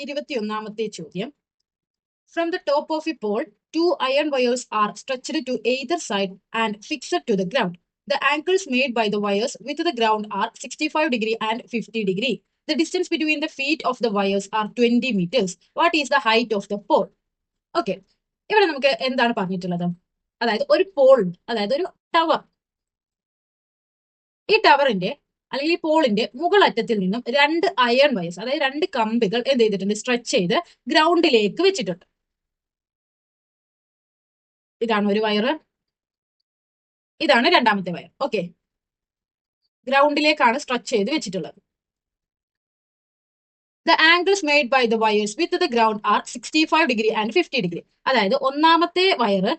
21ാമത്തെ ചോദ്യം. From the top of a pole, 2 iron wires are stretched to either side and fixed to the ground. The angles made by the wires with the ground are 65 degree and 50 degree. The distance between the feet of the wires are 20 meters. What is the height of the pole? Okay, ഇവിടെ നമുക്ക് എന്താണ് പറഞ്ഞിട്ടുള്ളത്? അതായത് ഒരു Paul, അതായത് ഒരു tower. ഈ ടവറിന്റെ അല്ലെങ്കിൽ ഈ പോളിന്റെ മുകളറ്റത്തിൽ നിന്നും 2 അയൺ വയേഴ്സ്, അതായത് 2 കമ്പികൾ എന്ത് ചെയ്തിട്ടുണ്ട്? സ്ട്രെച്ച് ചെയ്ത് ഗ്രൗണ്ടിലേക്ക് വെച്ചിട്ടുണ്ട്. ഇതാണ് ഒരു വയറ്, ഇതാണ് രണ്ടാമത്തെ വയർ. ഓക്കെ, ഗ്രൗണ്ടിലേക്കാണ് സ്ട്രെച്ച് ചെയ്ത് വെച്ചിട്ടുള്ളത്. The angles made by the wires with the ground are 65 degree and 50 degree. അതായത് ഒന്നാമത്തെ വയറ്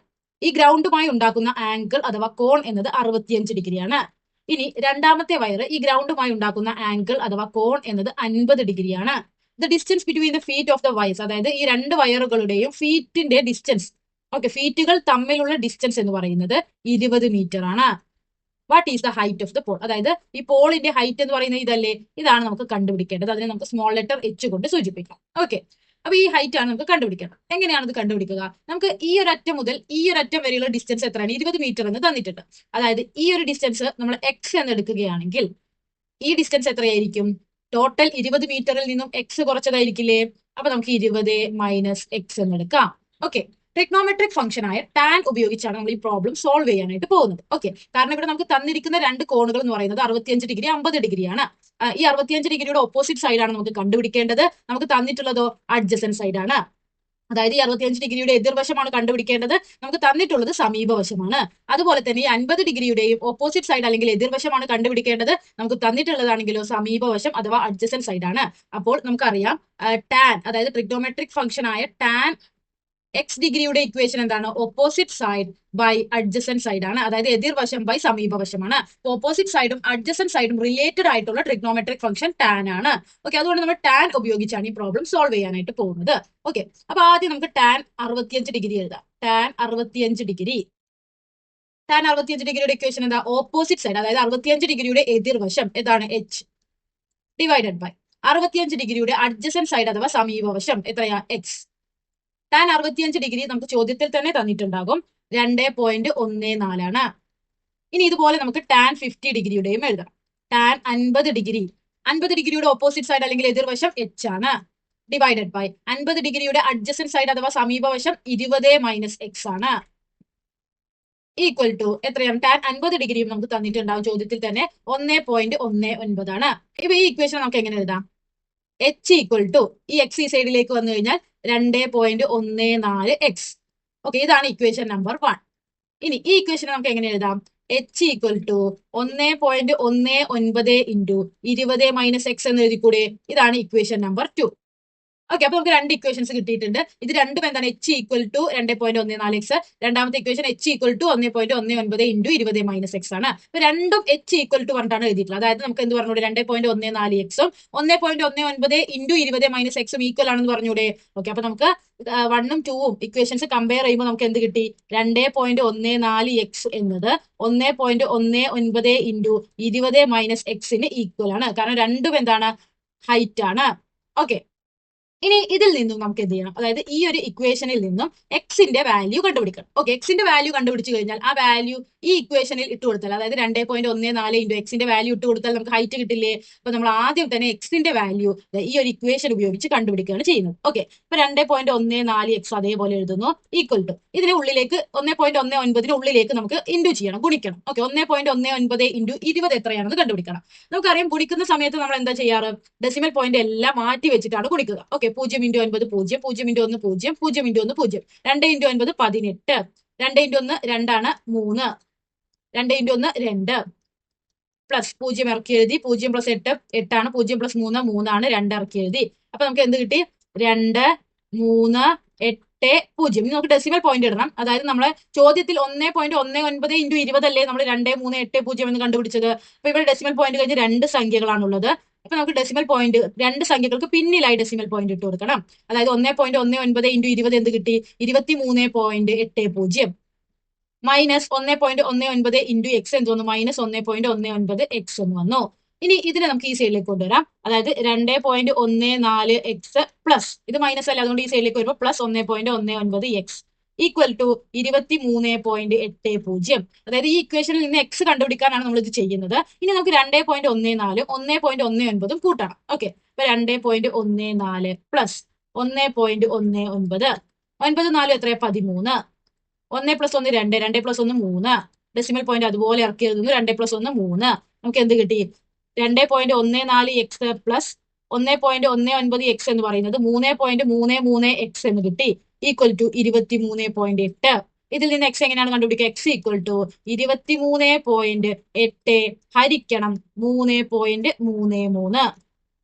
ഈ ഗ്രൗണ്ടുമായി ഉണ്ടാക്കുന്ന ആംഗിൾ അഥവാ കോൺ എന്നത് 65 ഡിഗ്രിയാണ്. ഇനി രണ്ടാമത്തെ വയർ ഈ ഗ്രൗണ്ടുമായി ഉണ്ടാക്കുന്ന ആംഗിൾ അഥവാ കോൺ എന്നത് 50 ഡിഗ്രിയാണ്. The distance between the feet of the wires, അതായത് ഈ രണ്ട് വയറുകളുടെയും ഫീറ്റിന്റെ ഡിസ്റ്റൻസ്, ഓക്കെ, ഫീറ്റുകൾ തമ്മിലുള്ള ഡിസ്റ്റൻസ് എന്ന് പറയുന്നത് 20 മീറ്റർ ആണ്. What is the height of the pole? അതായത് ഈ പോളിന്റെ ഹൈറ്റ് എന്ന് പറയുന്നത് ഇതല്ലേ, ഇതാണ് നമുക്ക് കണ്ടുപിടിക്കേണ്ടത്. അതിനെ നമുക്ക് സ്മോൾ ലെറ്റർ എച്ച് കൊണ്ട് സൂചിപ്പിക്കാം. ഓക്കെ, അപ്പൊ ഈ ഹൈറ്റ് ആണ് നമുക്ക് കണ്ടുപിടിക്കേണ്ടത്. എങ്ങനെയാണ് ഇത് കണ്ടുപിടിക്കുക? നമുക്ക് ഈ ഒരു അറ്റം മുതൽ ഈ ഒരു അറ്റം വരെയുള്ള ഡിസ്റ്റൻസ് എത്രയാണ്? 20 മീറ്റർ എന്ന് തന്നിട്ടുണ്ട്. അതായത് ഈ ഒരു ഡിസ്റ്റൻസ് നമ്മൾ എക്സ് എന്ന് എടുക്കുകയാണെങ്കിൽ ഈ ഡിസ്റ്റൻസ് എത്രയായിരിക്കും? ടോട്ടൽ 20 മീറ്ററിൽ നിന്നും എക്സ് കുറച്ചതായിരിക്കില്ലേ? അപ്പൊ നമുക്ക് 20 മൈനസ് എക്സ് എന്ന് എടുക്കാം. ഓക്കെ, ട്രിഗ്നോമെട്രിക് ഫംഗ്ഷൻ ആയ ടാൻ ഉപയോഗിച്ചാണ് നമ്മൾ ഈ പ്രോബ്ലം സോൾവ് ചെയ്യാനായിട്ട് പോകുന്നത്. ഓക്കെ, കാരണം ഇവിടെ നമുക്ക് തന്നിരിക്കുന്ന രണ്ട് കോണുകൾ എന്ന് പറയുന്നത് 65 ഡിഗ്രി 50 ഡിഗ്രിയാണ്. ഈ 65 ഡിഗ്രിയുടെ ഓപ്പോസിറ്റ് സൈഡാണ് നമുക്ക് കണ്ടുപിടിക്കേണ്ടത്. നമുക്ക് തന്നിട്ടുള്ളതോ അഡ്ജസന്റ് സൈഡാണ്. അതായത് ഈ 65 ഡിഗ്രിയുടെ എതിർവശമാണ് കണ്ടുപിടിക്കേണ്ടത്. നമുക്ക് തന്നിട്ടുള്ളത് സമീപവശമാണ്. അതുപോലെ തന്നെ ഈ 50 ഡിഗ്രിയുടെയും ഓപ്പോസിറ്റ് സൈഡ് അല്ലെങ്കിൽ എതിർവശമാണ് കണ്ടുപിടിക്കേണ്ടത്. നമുക്ക് തന്നിട്ടുള്ളതാണെങ്കിലോ സമീപവശം അഥവാ അഡ്ജസന്റ് സൈഡാണ്. അപ്പോൾ നമുക്കറിയാം ടാൻ, അതായത് ട്രിഗ്നോമെട്രിക് ഫംഗ്ഷൻ ആയ ടാൻ എക്സ് ഡിഗ്രിയുടെ ഇക്വേഷൻ എന്താണ്? Opposite side by adjacent side ആണ്. അതായത് എതിർവശം ബൈ സമീപവശമാണ്. ഓപ്പോസിറ്റ് സൈഡും അഡ്ജസന്റ് സൈഡും റിലേറ്റഡ് ആയിട്ടുള്ള ട്രിഗ്നോമെട്രിക് ഫംഗ്ഷൻ ടാൻ ആണ്. ഓക്കെ, അതുകൊണ്ട് നമ്മൾ ടാൻ ഉപയോഗിച്ചാണ് ഈ പ്രോബ്ലം സോൾവ് ചെയ്യാനായിട്ട് പോകുന്നത്. ഓക്കെ, അപ്പൊ ആദ്യം നമുക്ക് ടാൻ 65 ഡിഗ്രി എഴുതാം. ടാൻ 65 ഡിഗ്രി, ടാൻ 65 ഡിഗ്രിയുടെ ഇക്വേഷൻ എന്താ? ഓപ്പോസിറ്റ് സൈഡ്, അതായത് 65 ഡിഗ്രിയുടെ എതിർവശം ഏതാണ്? എച്ച് ഡിവൈഡഡ് ബൈ 65 ഡിഗ്രിയുടെ അഡ്ജസന്റ് സൈഡ് അഥവാ സമീപവശം എത്രയാ? എക്സ്. ടാൻ 65 ഡിഗ്രി നമുക്ക് ചോദ്യത്തിൽ തന്നെ തന്നിട്ടുണ്ടാകും, 2.14 ആണ്. ഇനി ഇതുപോലെ നമുക്ക് ടാൻ 50 ഡിഗ്രിയുടെയും എഴുതാം. ടാൻ 50 ഡിഗ്രി, 50 ഡിഗ്രിയുടെ ഓപ്പോസിറ്റ് സൈഡ് അല്ലെങ്കിൽ എതിർവശം എച്ച് ആണ്. ഡിവൈഡഡ് ബൈ 50 ഡിഗ്രിയുടെ അഡ്ജസന്റ് സൈഡ് അഥവാ സമീപവശം 20 മൈനസ് എക്സ് ആണ്. ഈക്വൽ ടു എത്രയാണ്? ടാൻ 50 ഡിഗ്രിയും നമുക്ക് തന്നിട്ടുണ്ടാകും ചോദ്യത്തിൽ തന്നെ, 1.19 ആണ്. ഇപ്പൊ ഈ ഇക്വേഷൻ നമുക്ക് എങ്ങനെ എഴുതാം? എച്ച് ഈക്വൽ ടു ഈ എക്സ് ഈ സൈഡിലേക്ക് വന്നു കഴിഞ്ഞാൽ 2.14 എക്സ്. ഓക്കെ, ഇതാണ് ഇക്വേഷൻ നമ്പർ 1. ഇനി ഈ ഇക്വേഷൻ നമുക്ക് എങ്ങനെ എഴുതാം? H equal to 1.19 into 20 minus x എന്ന് എഴുതിക്കൂടെ? ഇതാണ് ഇക്വേഷൻ നമ്പർ 2. ഓക്കെ, അപ്പൊ നമുക്ക് രണ്ട് ഇക്വേഷൻസ് കിട്ടിയിട്ടുണ്ട്. ഇത് രണ്ടും എന്താണ്? എച്ച് ഈക്വൽ ടു 2.14 എക്സ്, രണ്ടാമത്തെ equation H equal to 1.19 into 20 minus x ആണ്. അപ്പൊ രണ്ടും എച്ച് ഈക്വൽ ടു പറഞ്ഞിട്ടാണ് എഴുതിയിട്ടുള്ളത്. അതായത് നമുക്ക് എന്ത് പറഞ്ഞൂടെ? 2.14 എക്സും 1.19 ഇൻറ്റു 20 മൈനസ് എക്സും ഈക്വൽ ആണെന്ന് പറഞ്ഞൂടെ? ഓക്കെ, അപ്പൊ നമുക്ക് 1ഉം 2ഉം ഇക്വേഷൻസ് കമ്പയർ ചെയ്യുമ്പോൾ നമുക്ക് എന്ത് കിട്ടി? 2.14 എക്സ് എന്നത് 1.19 ഇൻറ്റു 20 മൈനസ് എക്സിന് ഈക്വൽ ആണ്. കാരണം രണ്ടും എന്താണ്? ഹൈറ്റ് ആണ്. ഓക്കെ, ഇനി ഇതിൽ നിന്നും നമുക്ക് എന്ത് ചെയ്യണം? അതായത് ഈ ഒരു ഇക്വേഷനിൽ നിന്നും എക്സിന്റെ വാല്യൂ കണ്ടുപിടിക്കണം. ഓക്കെ, എക്സിന്റെ വാല്യൂ കണ്ടുപിടിച്ചു കഴിഞ്ഞാൽ ആ വാല്യൂ ഈ ഇക്വേഷനിൽ ഇട്ട് കൊടുത്താൽ, അതായത് 2.14 ഇൻറ്റു എക്സിന്റെ വാല്യൂ ഇട്ട് കൊടുത്താൽ നമുക്ക് ഹൈറ്റ് കിട്ടില്ലേ? അപ്പൊ നമ്മൾ ആദ്യം തന്നെ എക്സിന്റെ വാല്യൂ ഈ ഒരു ഇക്വേഷൻ ഉപയോഗിച്ച് കണ്ടുപിടിക്കുകയാണ് ചെയ്യുന്നത്. ഓക്കെ, അപ്പൊ 2.14 എക്സ് അതേപോലെ എഴുതുന്നു, ഈക്വൽ ടു ഇതിന് ഉള്ളിലേക്ക് 1.19 ഉള്ളിലേക്ക് നമുക്ക് ഇൻറ്റു ചെയ്യണം, ഗുണിക്കണം. ഓക്കെ, 1.19 ഇൻറ്റു 20 എത്രയാണെന്ന് കണ്ടുപിടിക്കണം. നമുക്കറിയാം ഗുണിക്കുന്ന സമയത്ത് നമ്മൾ എന്താ ചെയ്യാറ്? ഡെസിമൽ പോയിന്റ് എല്ലാം മാറ്റി വെച്ചിട്ടാണ് ഗുണിക്കുക. Okay, 0 into 9 0, 0 into 1 0, 0 into 1 0, 2 into 9 18, 2 into 1 2 3, 2 into 1 2, plus 0 ഇറക്കി എഴുതി, 0 പ്ലസ് 8 8 ആണ്, 0 പ്ലസ് 3 3 ആണ്, 2 ഇറക്കി എഴുതി. അപ്പൊ നമുക്ക് എന്ത് കിട്ടി? 2 3 8 0. ഇനി നമുക്ക് ഡെസിമൽ പോയിന്റ് ഇടണം. അതായത് നമ്മളെ ചോദ്യത്തിൽ 1.19 ഇൻറ്റു 20 അല്ലേ നമ്മൾ 2 3 8 0 എന്ന് കണ്ടുപിടിച്ചത്. അപ്പൊ ഇവിടെ ഡെസിമൽ പോയിന്റ് കഴിഞ്ഞ് രണ്ട് സംഖ്യകളാണുള്ളത്. അപ്പൊ നമുക്ക് ഡെസിമൽ പോയിന്റ് രണ്ട് സംഖ്യകൾക്ക് പിന്നിലായി ഡെസിമൽ പോയിന്റ് ഇട്ട് കൊടുക്കണം. അതായത് 1.19 ഇൻറ്റു 20 എന്ത് കിട്ടി? 23.80 മൈനസ് 1.19 ഇൻറ്റു എക്സ് എന്ത് വന്നു? മൈനസ് 1.19 എക്സ് എന്ന് വന്നു. ഇനി ഇതിനെ നമുക്ക് ഈ സൈഡിലേക്ക് കൊണ്ടുവരാം. അതായത് 2.14x പ്ലസ് ഇത് മൈനസ് അല്ല, അതുകൊണ്ട് ഈ സൈഡിലേക്ക് വരുമ്പോൾ പ്ലസ് 1.19x ഈക്വൽ ടു 23.80. അതായത് ഈ ഇക്വേഷനിൽ നിന്ന് എക്സ് കണ്ടുപിടിക്കാനാണ് നമ്മൾ ഇത് ചെയ്യുന്നത്. ഇനി നമുക്ക് 2.14 1.19 കൂട്ടണം. ഓക്കെ, അപ്പൊ 2.14 പ്ലസ് 1.19 9 4 എത്രയാ 13. 1 പ്ലസ് 1 2 2 പ്ലസ് 1 3 ഡെസിമൽ പോയിന്റ് അതുപോലെ ഇറക്കി എഴുതുന്നു. 2 പ്ലസ് 1 3 നമുക്ക് എന്ത് കിട്ടി? 2.14x പ്ലസ് 1.19x എന്ന് പറയുന്നത് 3.33x എന്ന് കിട്ടി ഈക്വൽ ടു 23.8. ഇതിൽ നിന്ന് എക്സ് എങ്ങനെയാണ് കണ്ടുപിടിക്കുക? എക്സ് ഈക്വൽ ടു 23.8 ഹരിക്കണം 3.33.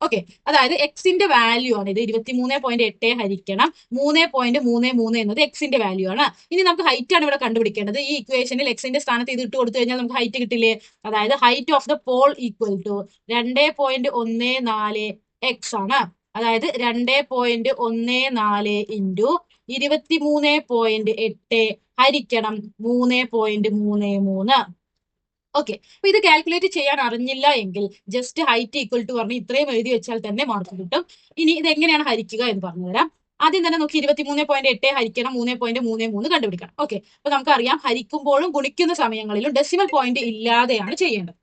ഓക്കെ, അതായത് എക്സിന്റെ വാല്യൂ ആണ് ഇത്. 23.8 ഹരിക്കണം 3.33 എന്നത് എക്സിന്റെ വാല്യൂ ആണ്. ഇനി നമുക്ക് ഹൈറ്റ് ആണ് ഇവിടെ കണ്ടുപിടിക്കേണ്ടത്. ഈ ഇക്വേഷനിൽ എക്സിന്റെ സ്ഥാനത്ത് ഇത് ഇട്ട് കൊടുത്തു കഴിഞ്ഞാൽ നമുക്ക് ഹൈറ്റ് കിട്ടില്ലേ? അതായത് height of the pole equal to 2.14x ആണ്. അതായത് 2.14 ഇൻറ്റു 23.8 ഹരിക്കണം 3.33. ഓക്കെ, അപ്പൊ ഇത് കാൽക്കുലേറ്റ് ചെയ്യാൻ അറിഞ്ഞില്ല എങ്കിൽ ജസ്റ്റ് ഹൈറ്റ് ഈക്വൽ ടു പറഞ്ഞ് ഇത്രയും എഴുതി വെച്ചാൽ തന്നെ മാർക്ക് കിട്ടും. ഇനി ഇത് എങ്ങനെയാണ് ഹരിക്കുക എന്ന് പറഞ്ഞുതരാം. ആദ്യം തന്നെ നമുക്ക് 23.8 ഹരിക്കണം 3.33 കണ്ടുപിടിക്കണം. ഓക്കെ, അപ്പൊ നമുക്കറിയാം ഹരിക്കുമ്പോഴും ഗുണിക്കുന്ന സമയങ്ങളിലും ഡെസിമൽ പോയിന്റ് ഇല്ലാതെയാണ് ചെയ്യേണ്ടത്.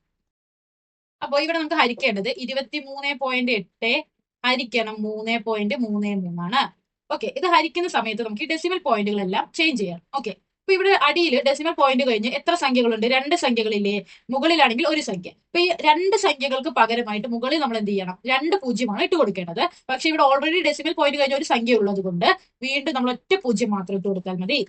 അപ്പോൾ ഇവിടെ നമുക്ക് ഹരിക്കേണ്ടത് 23.8 ഹരിക്കണം 3.33 ആണ്. ഓക്കെ, ഇത് ഹരിക്കുന്ന സമയത്ത് നമുക്ക് ഈ ഡെസിമൽ പോയിന്റുകളെല്ലാം ചേഞ്ച് ചെയ്യാം. ഓക്കെ, അപ്പൊ ഇവിടെ അടിയിൽ ഡെസിമൽ പോയിന്റ് കഴിഞ്ഞ് എത്ര സംഖ്യകളുണ്ട്? 2 സംഖ്യകളില്ലേ? മുകളിലാണെങ്കിൽ 1 സംഖ്യ. അപ്പൊ ഈ 2 സംഖ്യകൾക്ക് പകരമായിട്ട് മുകളിൽ നമ്മൾ എന്ത് ചെയ്യണം? 2 പൂജ്യമാണ് ഇട്ട് കൊടുക്കേണ്ടത്. പക്ഷെ ഇവിടെ ഓൾറെഡി ഡെസിമൽ പോയിന്റ് കഴിഞ്ഞ 1 സംഖ്യ ഉള്ളത് കൊണ്ട് വീണ്ടും നമ്മൾ ഒറ്റ പൂജ്യം മാത്രം ഇട്ട് കൊടുത്താൽ മതി.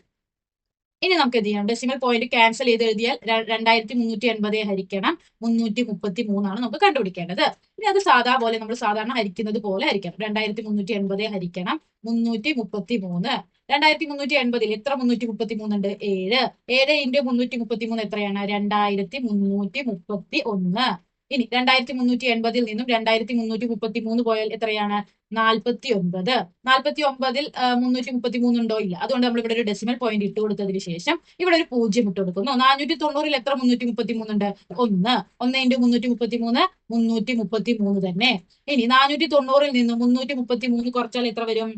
ഇനി നമുക്ക് എന്ത് ചെയ്യാം? ഡെസിമൽ പോയിന്റ് ക്യാൻസൽ ചെയ്ത് എഴുതിയാൽ 2380 ഹരിക്കണം 333 ആണ് നമുക്ക് കണ്ടുപിടിക്കേണ്ടത്. ഇനി അത് സാധാ പോലെ നമ്മൾ സാധാരണ ഹരിക്കുന്നത് പോലെ ഹരിക്കണം. 2380 ഹരിക്കണം 333. 2380 എത്ര 333 ഉണ്ട്? 7. 7 ഇൻറ്റു 333 എത്രയാണ്? 2331. ഇനി 2380 നിന്നും 2333 പോയാൽ എത്രയാണ്? 49. 49ൽ 333 ഉണ്ടോ? ഇല്ല. അതുകൊണ്ട് നമ്മൾ ഇവിടെ ഒരു ഡെസിമൽ പോയിന്റ് ഇട്ട് കൊടുത്തതിന് ശേഷം ഇവിടെ ഒരു പൂജ്യം ഇട്ട് കൊടുക്കുന്നു. 490ൽ എത്ര 333 ഉണ്ട്? 1. 1 ഇൻറ്റു 333 333 തന്നെ. ഇനി 490ൽ നിന്നും 333 കുറച്ചാൽ എത്ര വരും?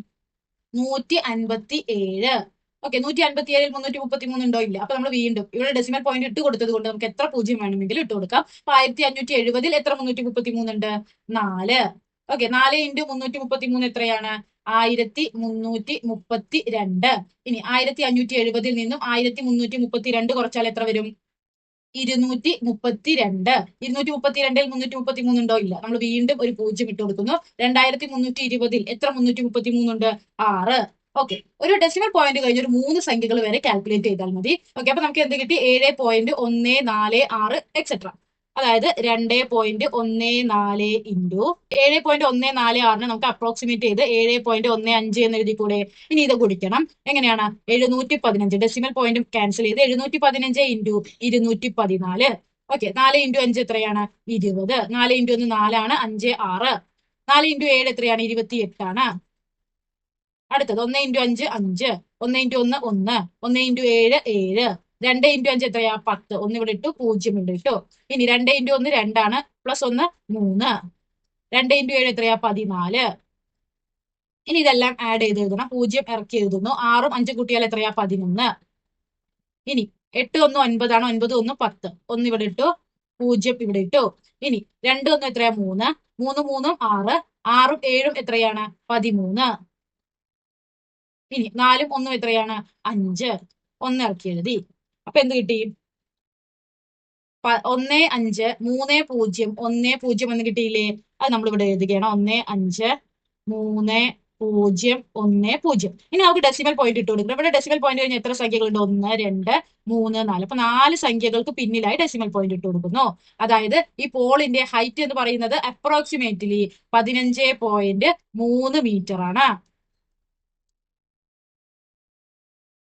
157. ഓക്കെ, 157ൽ 333 ഉണ്ടോ? ഇല്ല. അപ്പൊ നമ്മൾ വീണ്ടും ഇവിടെ ഡെസിമൽ പോയിന്റ് ഇട്ട് കൊടുത്തത് കൊണ്ട് നമുക്ക് എത്ര പൂജ്യം വേണമെങ്കിലും ഇട്ട് കൊടുക്കാം. അപ്പൊ 1570ൽ എത്ര 333 ഉണ്ട്? 4. ഓക്കെ, 4 ഇൻറ്റു 333 എത്രയാണ്? 1332. ഇനി 1570ൽ നിന്നും 1332 കുറച്ചാൽ എത്ര വരും? 232. 232ൽ 333 ഉണ്ടോ? ഇല്ല. നമ്മൾ വീണ്ടും ഒരു പൂജ്യം ഇട്ട് കൊടുക്കുന്നു. 2320ൽ എത്ര 333 ഉണ്ട്? 6. ഓക്കെ, ഒരു ഡെസിമൽ പോയിന്റ് കഴിഞ്ഞ് ഒരു 3 സംഖ്യകൾ വരെ കാൽക്കുലേറ്റ് ചെയ്താൽ മതി. ഓക്കെ, അപ്പൊ നമുക്ക് എന്ത് കിട്ടി? 7.146 എക്സെട്ര. അതായത് 2.14 ഇൻറ്റു 7.146 നമുക്ക് അപ്രോക്സിമേറ്റ് ചെയ്ത് 7.15 എന്ന് എഴുതി കൂടെ? ഇനി ഇത് ഗുണിക്കണം. എങ്ങനെയാണ്? 715 ഡെസിമൽ പോയിന്റ് ക്യാൻസൽ ചെയ്ത് 715 ഇൻറ്റു 214. ഓക്കെ, 4 ഇൻറ്റു 5 എത്രയാണ്? 20. 4 ഇൻറ്റു 1 4 ആണ്. 5 6. 4 ഇൻറ്റു 7 എത്രയാണ്? 28 ആണ്. അടുത്തത് 1 ഇൻറ്റു 5 5. 1 ഇൻറ്റു 1 1. 1 ഇൻറ്റു 7 7. 2 ഇൻറ്റു 5 എത്രയാ? 10. 1 ഇവിടെ ഇട്ടു, 0 ഇവിടെ ഇട്ടു. ഇനി 2 ഇൻറ്റു 1 2 ആണ്. പ്ലസ് 1 3. 2 ഇൻറ്റു 7 എത്രയാ? 14. ഇനി ഇതെല്ലാം ആഡ് ചെയ്ത് എഴുതണം. 0 ഇറക്കി എഴുതുന്നു. 6ഉം 5 കൂട്ടിയാൽ എത്രയാ? 11. ഇനി 8 1 9 ആണ്. 9 1 10. 1 ഇവിടെ ഇട്ടു, 0 ഇവിടെ ഇട്ടു. ഇനി 2 1 എത്രയാ? 3. 3 3 6. 6ഉം 7ഉം എത്രയാണ്? 13. ഇനി 4ഉം 1ഉം എത്രയാണ്? 5. 1 ഇറക്കി എഴുതി. അപ്പൊ എന്ത് കിട്ടി? 1 5 3 0 1 0 എന്ന് കിട്ടിയില്ലേ? അത് നമ്മൾ ഇവിടെ എഴുതുകയാണ്. 1 5 3 0 1 0. ഇനി നമുക്ക് ഡെസിമൽ പോയിന്റ് ഇട്ട് കൊടുക്കണം. ഇവിടെ ഡെസിമൽ പോയിന്റ് കഴിഞ്ഞാൽ എത്ര സംഖ്യകളുണ്ട്? 1 2 3 4. അപ്പൊ 4 സംഖ്യകൾക്ക് പിന്നിലായി ഡെസിമൽ പോയിന്റ് ഇട്ട് കൊടുക്കുന്നു. അതായത് ഈ പോളിന്റെ ഹൈറ്റ് എന്ന് പറയുന്നത് അപ്രോക്സിമേറ്റ്ലി 15.3 മീറ്റർ ആണ്.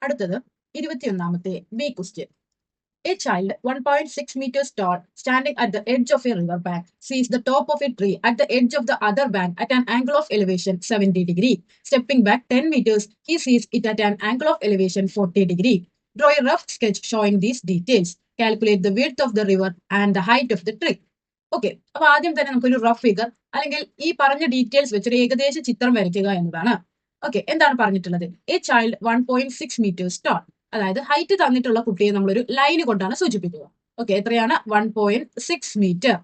അടുത്തത് 21ാമത്തെ B question. A child 1.6 meters tall, standing at the edge of a river bank, sees the top of a tree at the edge of the other bank at an angle of elevation 70 degree. Stepping back 10 meters, he sees it at an angle of elevation 40 degree. Draw a rough sketch showing these details. Calculate the width of the river and the height of the tree. Okay, അപ്പൊ ആദ്യം തന്നെ നമുക്കൊരു rough figure അല്ലെങ്കിൽ ഈ പറഞ്ഞ details വെച്ചൊരു ഏകദേശ ചിത്രം വരയ്ക്കുക എന്നതാണ്. ഓക്കെ, എന്താണ് പറഞ്ഞിട്ടുള്ളത്? എ ചൈൽഡ് 1.6 മീറ്റേഴ്സ് ടോൾ, അതായത് ഹൈറ്റ് തന്നിട്ടുള്ള കുട്ടിയെ നമ്മളൊരു ലൈന് കൊണ്ടാണ് സൂചിപ്പിക്കുക. ഓക്കെ, എത്രയാണ്? 1.6 metre.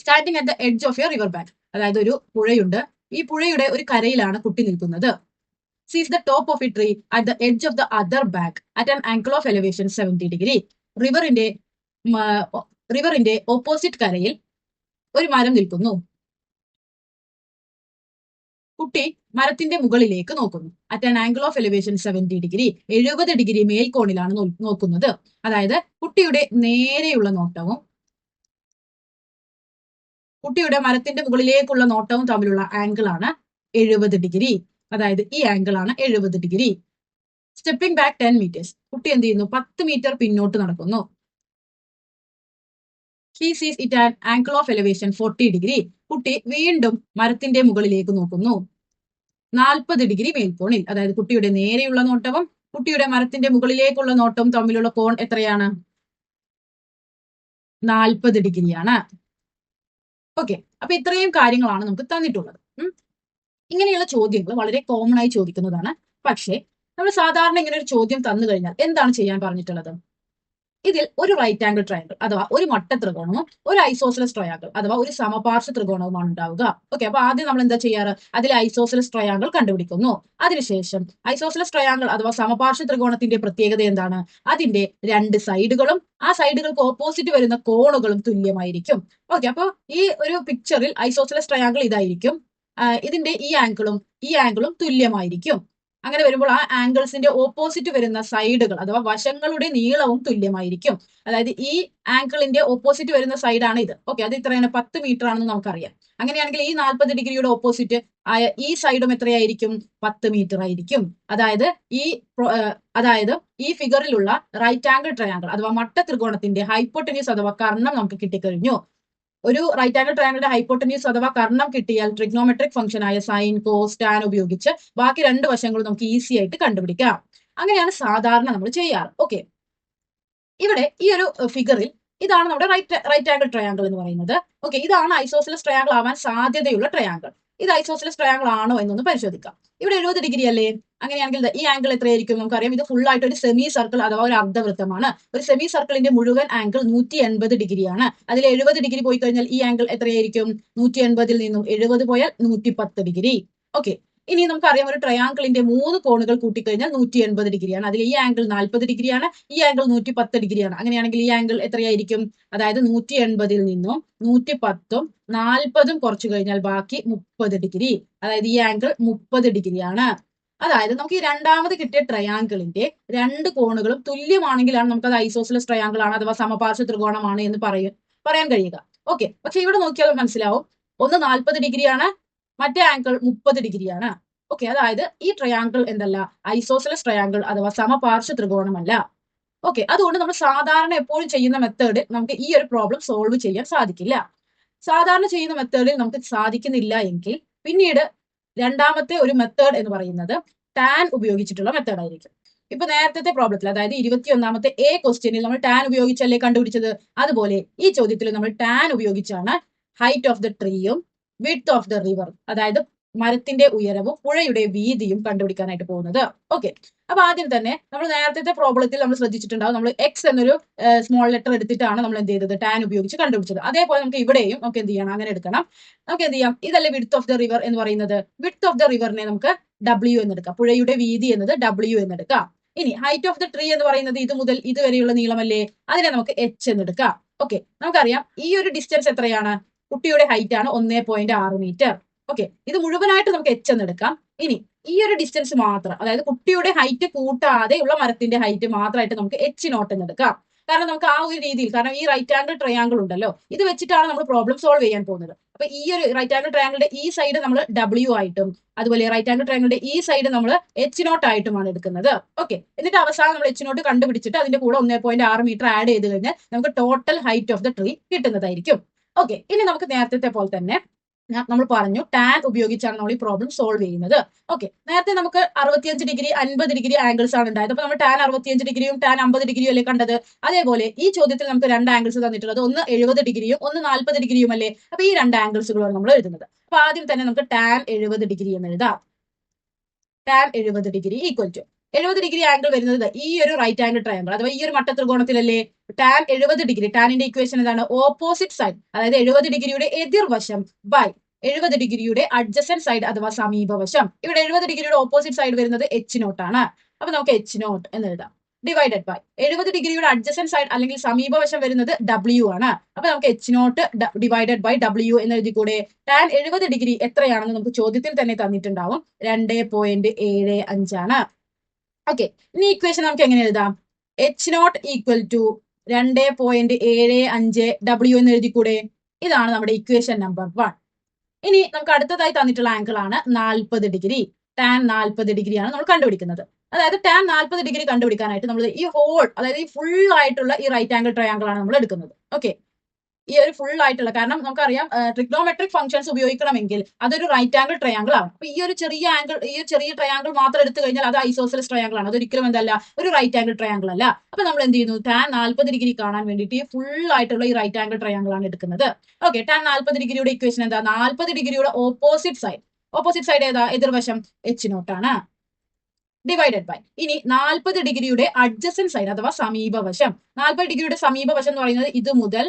Standing at the edge of a river bank, അതായത് ഒരു പുഴയുണ്ട്, ഈ പുഴയുടെ ഒരു കരയിലാണ് കുട്ടി നിൽക്കുന്നത്. Sees the top of a tree at the edge of the other bank at an angle of elevation 70 degree. റിവറിന്റെ ഓപ്പോസിറ്റ് കരയിൽ ഒരു മരം നിൽക്കുന്നു. കുട്ടി മരത്തിന്റെ മുകളിലേക്ക് നോക്കുന്നു. At an angle of elevation 70 degree, 70 degree മേൽക്കോണിലാണ് നോക്കുന്നത്. അതായത് കുട്ടിയുടെ നേരെയുള്ള നോട്ടവും കുട്ടിയുടെ മരത്തിന്റെ മുകളിലേക്കുള്ള നോട്ടവും തമ്മിലുള്ള ആംഗിൾ ആണ് 70 ഡിഗ്രി. അതായത് ഈ ആംഗിൾ ആണ് 70 ഡിഗ്രി. സ്റ്റെപ്പിംഗ് ബാക്ക് 10 മീറ്റേഴ്സ്, കുട്ടി എന്ത് ചെയ്യുന്നു? 10 മീറ്റർ പിന്നോട്ട് നടക്കുന്നു. ഹി സീസ് it an angle of elevation 40 degree. കുട്ടി വീണ്ടും മരത്തിന്റെ മുകളിലേക്ക് നോക്കുന്നു. 40 ഡിഗ്രി മേൽക്കോണിൽ. അതായത് കുട്ടിയുടെ നേരെയുള്ള നോട്ടവും കുട്ടിയുടെ മരത്തിന്റെ മുകളിലേക്കുള്ള നോട്ടവും തമ്മിലുള്ള കോൺ എത്രയാണ്? 40 ഡിഗ്രിയാണ്. ഓക്കെ, അപ്പൊ ഇത്രയും കാര്യങ്ങളാണ് നമുക്ക് തന്നിട്ടുള്ളത്. ഇങ്ങനെയുള്ള ചോദ്യങ്ങൾ വളരെ കോമൺ ആയി ചോദിക്കുന്നതാണ്. പക്ഷേ നമ്മൾ സാധാരണ ഇങ്ങനെ ഒരു ചോദ്യം തന്നു കഴിഞ്ഞാൽ എന്താണ് ചെയ്യാൻ പറഞ്ഞിട്ടുള്ളത്? ഇതിൽ ഒരു റൈറ്റ് ആംഗിൾ ട്രയാങ്കിൾ അഥവാ ഒരു മട്ട ത്രികോണവും ഒരു ഐസോസെലസ് ട്രയാങ്കിൾ അഥവാ ഒരു സമപാർശ്വ ത്രികോണവുമാണ് ഉണ്ടാവുക. ഓക്കെ, അപ്പൊ ആദ്യം നമ്മൾ എന്താ ചെയ്യാറ്? അതിൽ ഐസോസെലസ് ട്രയാങ്കിൾ കണ്ടുപിടിക്കുന്നു. അതിനുശേഷം ഐസോസെലസ് ട്രയാങ്കിൾ അഥവാ സമപാർശ്വ ത്രികോണത്തിന്റെ പ്രത്യേകത എന്താണ്? അതിന്റെ രണ്ട് സൈഡുകളും ആ സൈഡുകൾക്ക് ഓപ്പോസിറ്റ് വരുന്ന കോണുകളും തുല്യമായിരിക്കും. ഓക്കെ, അപ്പൊ ഈ ഒരു പിക്ചറിൽ ഐസോസെലസ് ട്രയാങ്കിൾ ഇതായിരിക്കും. ഇതിന്റെ ഈ ആംഗിളും തുല്യമായിരിക്കും. അങ്ങനെ വരുമ്പോൾ ആ ആംഗിൾസിന്റെ ഓപ്പോസിറ്റ് വരുന്ന സൈഡുകൾ അഥവാ വശങ്ങളുടെ നീളവും തുല്യമായിരിക്കും. അതായത് ഈ ആംഗിളിന്റെ ഓപ്പോസിറ്റ് വരുന്ന സൈഡാണ് ഇത്. ഓക്കെ, അത് ഇത്രയാണ്? 10 മീറ്റർ ആണെന്ന് നമുക്കറിയാം. അങ്ങനെയാണെങ്കിൽ ഈ 40 ഡിഗ്രിയുടെ ഓപ്പോസിറ്റ് ആയ ഈ സൈഡും എത്രയായിരിക്കും? 10 മീറ്റർ ആയിരിക്കും. അതായത് ഈ ഫിഗറിലുള്ള റൈറ്റ് ആംഗിൾ ട്രയാങ്കിൾ അഥവാ മട്ട ത്രികോണത്തിന്റെ ഹൈപ്പോട്ടന്യൂസ് അഥവാ കർണം നമുക്ക് കിട്ടിക്കഴിഞ്ഞു. ഒരു റൈറ്റ് ആംഗിൾ ട്രയാങ്കിളിന്റെ ഹൈപ്പോട്ടന്യൂസ് അഥവാ കർണം കിട്ടിയാൽ ട്രിഗ്നോമെട്രിക് ഫംഗ്ഷൻ ആയ സൈൻ, കോസ്, ടാൻ ഉപയോഗിച്ച് ബാക്കി രണ്ട് വശങ്ങളും നമുക്ക് ഈസി ആയിട്ട് കണ്ടുപിടിക്കാം. അങ്ങനെയാണ് സാധാരണ നമ്മൾ ചെയ്യാറ്. ഓക്കെ, ഇവിടെ ഈ ഒരു ഫിഗറിൽ ഇതാണ് നമ്മുടെ റൈറ്റ് ആംഗിൾ ട്രയാങ്കിൾ എന്ന് പറയുന്നത്. ഓക്കെ, ഇതാണ് ഐസോസെലസ് ട്രയാങ്കിൾ ആവാൻ സാധ്യതയുള്ള ട്രയാങ്കിൾ. ഇത് ഐസോസെലസ് ട്രയാങ്കിൾ ആണോ എന്നൊന്ന് പരിശോധിക്കാം. ഇവിടെ 70 ഡിഗ്രി അല്ലേ? അങ്ങനെയാണെങ്കിൽ ഈ ആംഗിൾ എത്രയായിരിക്കും? നമുക്കറിയാം ഇത് ഫുൾ ആയിട്ട് ഒരു സെമി സർക്കിൾ അഥവാ ഒരു അർദ്ധവൃത്തമാണ്. ഒരു സെമി സർക്കിളിന്റെ മുഴുവൻ ആംഗിൾ 180 ഡിഗ്രിയാണ്. അതിൽ 70 ഡിഗ്രി പോയി കഴിഞ്ഞാൽ ഈ ആംഗിൾ എത്രയായിരിക്കും? 180ൽ നിന്നും 70 പോയാൽ 110 ഡിഗ്രി. ഓക്കെ, ഇനി നമുക്കറിയാം ഒരു ട്രയാങ്കിളിന്റെ 3 കോണുകൾ കൂട്ടിക്കഴിഞ്ഞാൽ 180 ഡിഗ്രിയാണ്. അതിൽ ഈ ആംഗിൾ 40 ഡിഗ്രിയാണ്, ഈ ആംഗിൾ 110 ഡിഗ്രിയാണ്. അങ്ങനെയാണെങ്കിൽ ഈ ആംഗിൾ എത്രയായിരിക്കും? അതായത് 180ൽ നിന്നും 110ഉം 40ഉം കുറച്ചു കഴിഞ്ഞാൽ ബാക്കി 30 ഡിഗ്രി. അതായത് ഈ ആംഗിൾ 30 ഡിഗ്രിയാണ്. അതായത് നമുക്ക് ഈ രണ്ടാമത് കിട്ടിയ ട്രയാങ്കിളിന്റെ രണ്ട് കോണുകളും തുല്യമാണെങ്കിലാണ് നമുക്ക് അത് ഐസോസെലസ് ട്രയാങ്കിൾ ആണ് അഥവാ സമപാർശ്വ ത്രികോണമാണ് എന്ന് പറയാൻ കഴിയുക. ഓക്കെ, പക്ഷെ ഇവിടെ നോക്കിയാൽ മനസ്സിലാവും ഒന്ന് 40 ഡിഗ്രിയാണ്, മറ്റേ ആംഗിൾ 30 ഡിഗ്രിയാണ്. ഓക്കെ, അതായത് ഈ ട്രയാങ്കിൾ എന്തല്ല? ഐസോസെലസ് ട്രയാങ്കിൾ അഥവാ സമപാർശ്വ ത്രികോണമല്ല. ഓക്കെ, അതുകൊണ്ട് നമ്മൾ സാധാരണ എപ്പോഴും ചെയ്യുന്ന മെത്തേഡ് നമുക്ക് ഈ ഒരു പ്രോബ്ലം സോൾവ് ചെയ്യാൻ സാധിക്കില്ല. സാധാരണ ചെയ്യുന്ന മെത്തേഡിൽ നമുക്ക് സാധിക്കുന്നില്ല എങ്കിൽ പിന്നീട് രണ്ടാമത്തെ ഒരു മെത്തേഡ് എന്ന് പറയുന്നത് ടാൻ ഉപയോഗിച്ചിട്ടുള്ള മെത്തേഡ് ആയിരിക്കും. ഇപ്പൊ നേരത്തെ പ്രോബ്ലത്തിൽ അതായത് 21ാമത്തെ എ ക്വസ്റ്റ്യനിൽ നമ്മൾ ടാൻ ഉപയോഗിച്ചല്ലേ കണ്ടുപിടിച്ചത്. അതുപോലെ ഈ ചോദ്യത്തിൽ നമ്മൾ ടാൻ ഉപയോഗിച്ചാണ് ഹൈറ്റ് ഓഫ് ദ ട്രീയും വിഡ്ത്ത് ഓഫ് ദ റിവർ അതായത് മരത്തിന്റെ ഉയരവും പുഴയുടെ വീതിയും കണ്ടുപിടിക്കാനായിട്ട് പോകുന്നത്. ഓക്കെ, അപ്പൊ ആദ്യം തന്നെ നമ്മൾ നേരത്തെ പ്രോബ്ലത്തിൽ നമ്മൾ ശ്രദ്ധിച്ചിട്ടുണ്ടാവും, നമ്മൾ എക്സ് എന്നൊരു സ്മോൾ ലെറ്റർ എടുത്തിട്ടാണ് നമ്മൾ എന്ത് ചെയ്തത്? ടാൻ ഉപയോഗിച്ച് കണ്ടുപിടിച്ചത്. അതേപോലെ നമുക്ക് ഇവിടെയും നമുക്ക് എന്ത് ചെയ്യണം? അങ്ങനെ എടുക്കണം. നമുക്ക് എന്ത് ചെയ്യാം? ഇതല്ലേ വിഡ്ത്ത് ഓഫ് ദ റിവർ എന്ന് പറയുന്നത്. വിഡ്ത്ത് ഓഫ് ദ റിവറിനെ നമുക്ക് W എന്നെടുക്കാം. പുഴയുടെ വീതി എന്നത് W എന്നെടുക്കാം. ഇനി ഹൈറ്റ് ഓഫ് ദ ട്രീ എന്ന് പറയുന്നത് ഇത് മുതൽ ഇതുവരെയുള്ള നീളമല്ലേ, അതിനെ നമുക്ക് H എന്നെടുക്കാം. ഓക്കെ, നമുക്കറിയാം ഈ ഒരു ഡിസ്റ്റൻസ് എത്രയാണ്? കുട്ടിയുടെ ഹൈറ്റ് ആണ് 1.6 മീറ്റർ. ഓക്കെ, ഇത് മുഴുവനായിട്ട് നമുക്ക് H എന്നെടുക്കാം. ഇനി ഈ ഒരു ഡിസ്റ്റൻസ് മാത്രം, അതായത് കുട്ടിയുടെ ഹൈറ്റ് കൂട്ടാതെ ഉള്ള മരത്തിന്റെ ഹൈറ്റ് മാത്രമായിട്ട് നമുക്ക് H നോട്ട് എന്നെടുക്കാം. കാരണം നമുക്ക് ആ ഒരു രീതിയിൽ, കാരണം ഈ റൈറ്റ് ആംഗിൾ ട്രയാങ്കിൾ ഉണ്ടല്ലോ, ഇത് വെച്ചിട്ടാണ് നമ്മൾ പ്രോബ്ലം സോൾവ് ചെയ്യാൻ പോകുന്നത്. അപ്പൊ ഈ ഒരു റൈറ്റ് ആംഗിൾ ട്രയാങ്കിളിന്റെ ഈ സൈഡ് നമ്മൾ W ആയിട്ടും അതുപോലെ റൈറ്റ് ആംഗിൾ ട്രയാങ്കിളിന്റെ ഈ സൈഡ് നമ്മൾ H നോട്ട് ആയിട്ടുമാണ് എടുക്കുന്നത്. ഓക്കെ, എന്നിട്ട് അവസാനം നമ്മൾ H നോട്ട് കണ്ടുപിടിച്ചിട്ട് അതിന്റെ കൂടെ 1.6 മീറ്റർ ആഡ് ചെയ്ത് കഴിഞ്ഞാൽ നമുക്ക് total height of the tree കിട്ടുന്നതായിരിക്കും. ഓക്കെ, ഇനി നമുക്ക് നേരത്തെ പോലെ തന്നെ നമ്മൾ പറഞ്ഞു ടാൻ ഉപയോഗിച്ചാണ് നമ്മൾ ഈ പ്രോബ്ലം സോൾവ് ചെയ്യുന്നത്. ഓക്കെ, നേരത്തെ നമുക്ക് 65 ഡിഗ്രി 50 ഡിഗ്രി ആംഗിൾസ് ആണ് ഉണ്ടായത്. അപ്പൊ നമ്മൾ ടാൻ 65 ഡിഗ്രിയും ടാൻ 50 ഡിഗ്രിയും അല്ലേ കണ്ടത്. അതേപോലെ ഈ ചോദ്യത്തിൽ നമുക്ക് രണ്ട് ആംഗിൾസ് തന്നിട്ടുള്ളത്, ഒന്ന് 70 ഡിഗ്രിയും ഒന്ന് 40 ഡിഗ്രിയും അല്ലേ. അപ്പൊ ഈ രണ്ട് ആംഗിൾസുകളാണ് നമ്മൾ എഴുതുന്നത്. അപ്പൊ ആദ്യം തന്നെ നമുക്ക് ടാൻ 70 ഡിഗ്രി എന്ന് എഴുതാം. Tan 70 degree equal to 70 degree angle വരുന്നത് ഈ ഒരു റൈറ്റ് ആംഗിൾ ട്രയാംഗിൾ അഥവാ ഈ ഒരു മട്ടത്രികോണത്തിലല്ലേ. ടാൻ 70 ഡിഗ്രി, ടാനിന്റെ ഇക്വേഷൻ എന്താണ്? ഓപ്പോസിറ്റ് സൈഡ്, അതായത് 70 ഡിഗ്രിയുടെ എതിർവശം ബൈ 70 ഡിഗ്രിയുടെ അഡ്ജസന്റ് സൈഡ് അഥവാ സമീപവശം. ഇവിടെ 70 ഡിഗ്രിയുടെ ഓപ്പോസിറ്റ് സൈഡ് വരുന്നത് എച്ച് നോട്ട് ആണ്. അപ്പൊ നമുക്ക് എച്ച് നോട്ട് എന്ന് എഴുതാം. ഡിവൈഡഡ് ബൈ 70 ഡിഗ്രിയുടെ അഡ്ജസന്റ് സൈഡ് അല്ലെങ്കിൽ സമീപവശം വരുന്നത് ഡബ്ല്യു ആണ്. അപ്പൊ നമുക്ക് H naught divided by W എന്ന് എഴുതിക്കൂടെ. ടാൻ 70 ഡിഗ്രി എത്രയാണെന്ന് നമുക്ക് ചോദ്യത്തിൽ തന്നെ തന്നിട്ടുണ്ടാവും. 2.75 ആണ്. ഓക്കെ, ഇനി ഇക്വേഷൻ നമുക്ക് എങ്ങനെ എഴുതാം? H naught equal to 2.75 W എന്ന് എഴുതിക്കൂടെ. ഇതാണ് നമ്മുടെ ഇക്വേഷൻ നമ്പർ 1. ഇനി നമുക്ക് അടുത്തതായി തന്നിട്ടുള്ള ആംഗിൾ ആണ് 40 ഡിഗ്രി. ടാൻ 40 ഡിഗ്രി ആണ് നമ്മൾ കണ്ടുപിടിക്കുന്നത്. അതായത് ടാൻ 40 ഡിഗ്രി കണ്ടുപിടിക്കാനായിട്ട് നമ്മൾ ഈ ഹോൾ, അതായത് ഈ ഫുൾ ആയിട്ടുള്ള ഈ റൈറ്റ് ആംഗിൾ ട്രയാംഗിൾ ആണ് നമ്മൾ എടുക്കുന്നത്. ഓക്കെ, ഈ ഒരു ഫുൾ ആയിട്ടുള്ള, കാരണം നമുക്കറിയാം ട്രിഗ്നോമെട്രിക് ഫംഗ്ഷൻസ് ഉപയോഗിക്കണമെങ്കിൽ അതൊരു റൈറ്റ് ആംഗിൾ ട്രയാംഗിൾ ആണ്. അപ്പൊ ഈ ഒരു ചെറിയ ആംഗിൾ, ഈ ഒരു ചെറിയ ട്രയാംഗിൾ മാത്രം എടുത്തു കഴിഞ്ഞാൽ അത് ഐസോസെലസ് ട്രയാംഗിൾ ആണ്. അതൊരിക്കലും എന്തല്ല, ഒരു റൈറ്റ് ആംഗിൾ ട്രയാംഗിൾ അല്ല. അപ്പൊ നമ്മൾ എന്ത് ചെയ്യുന്നു? ടാൻ 40 ഡിഗ്രി കാണാൻ വേണ്ടിയിട്ട് ഈ ഫുൾ ആയിട്ടുള്ള ഈ റൈറ്റ് ആംഗിൾ ട്രയാംഗിൾ ആണ് എടുക്കുന്നത്. ഓക്കെ, ടാൻ 40 ഡിഗ്രിയുടെ ഇക്വേഷൻ എന്താ? 40 ഡിഗ്രിയുടെ ഓപ്പോസിറ്റ് സൈഡ് ഏതാ? എതിർവശം എച്ച് നോട്ട് ആണ്. ഡിവൈഡഡ് ബൈ ഇനി 40 ഡിഗ്രിയുടെ അഡ്ജസന്റ് സൈഡ് അഥവാ സമീപവശം. 40 ഡിഗ്രിയുടെ സമീപവശം എന്ന് പറയുന്നത് ഇത് മുതൽ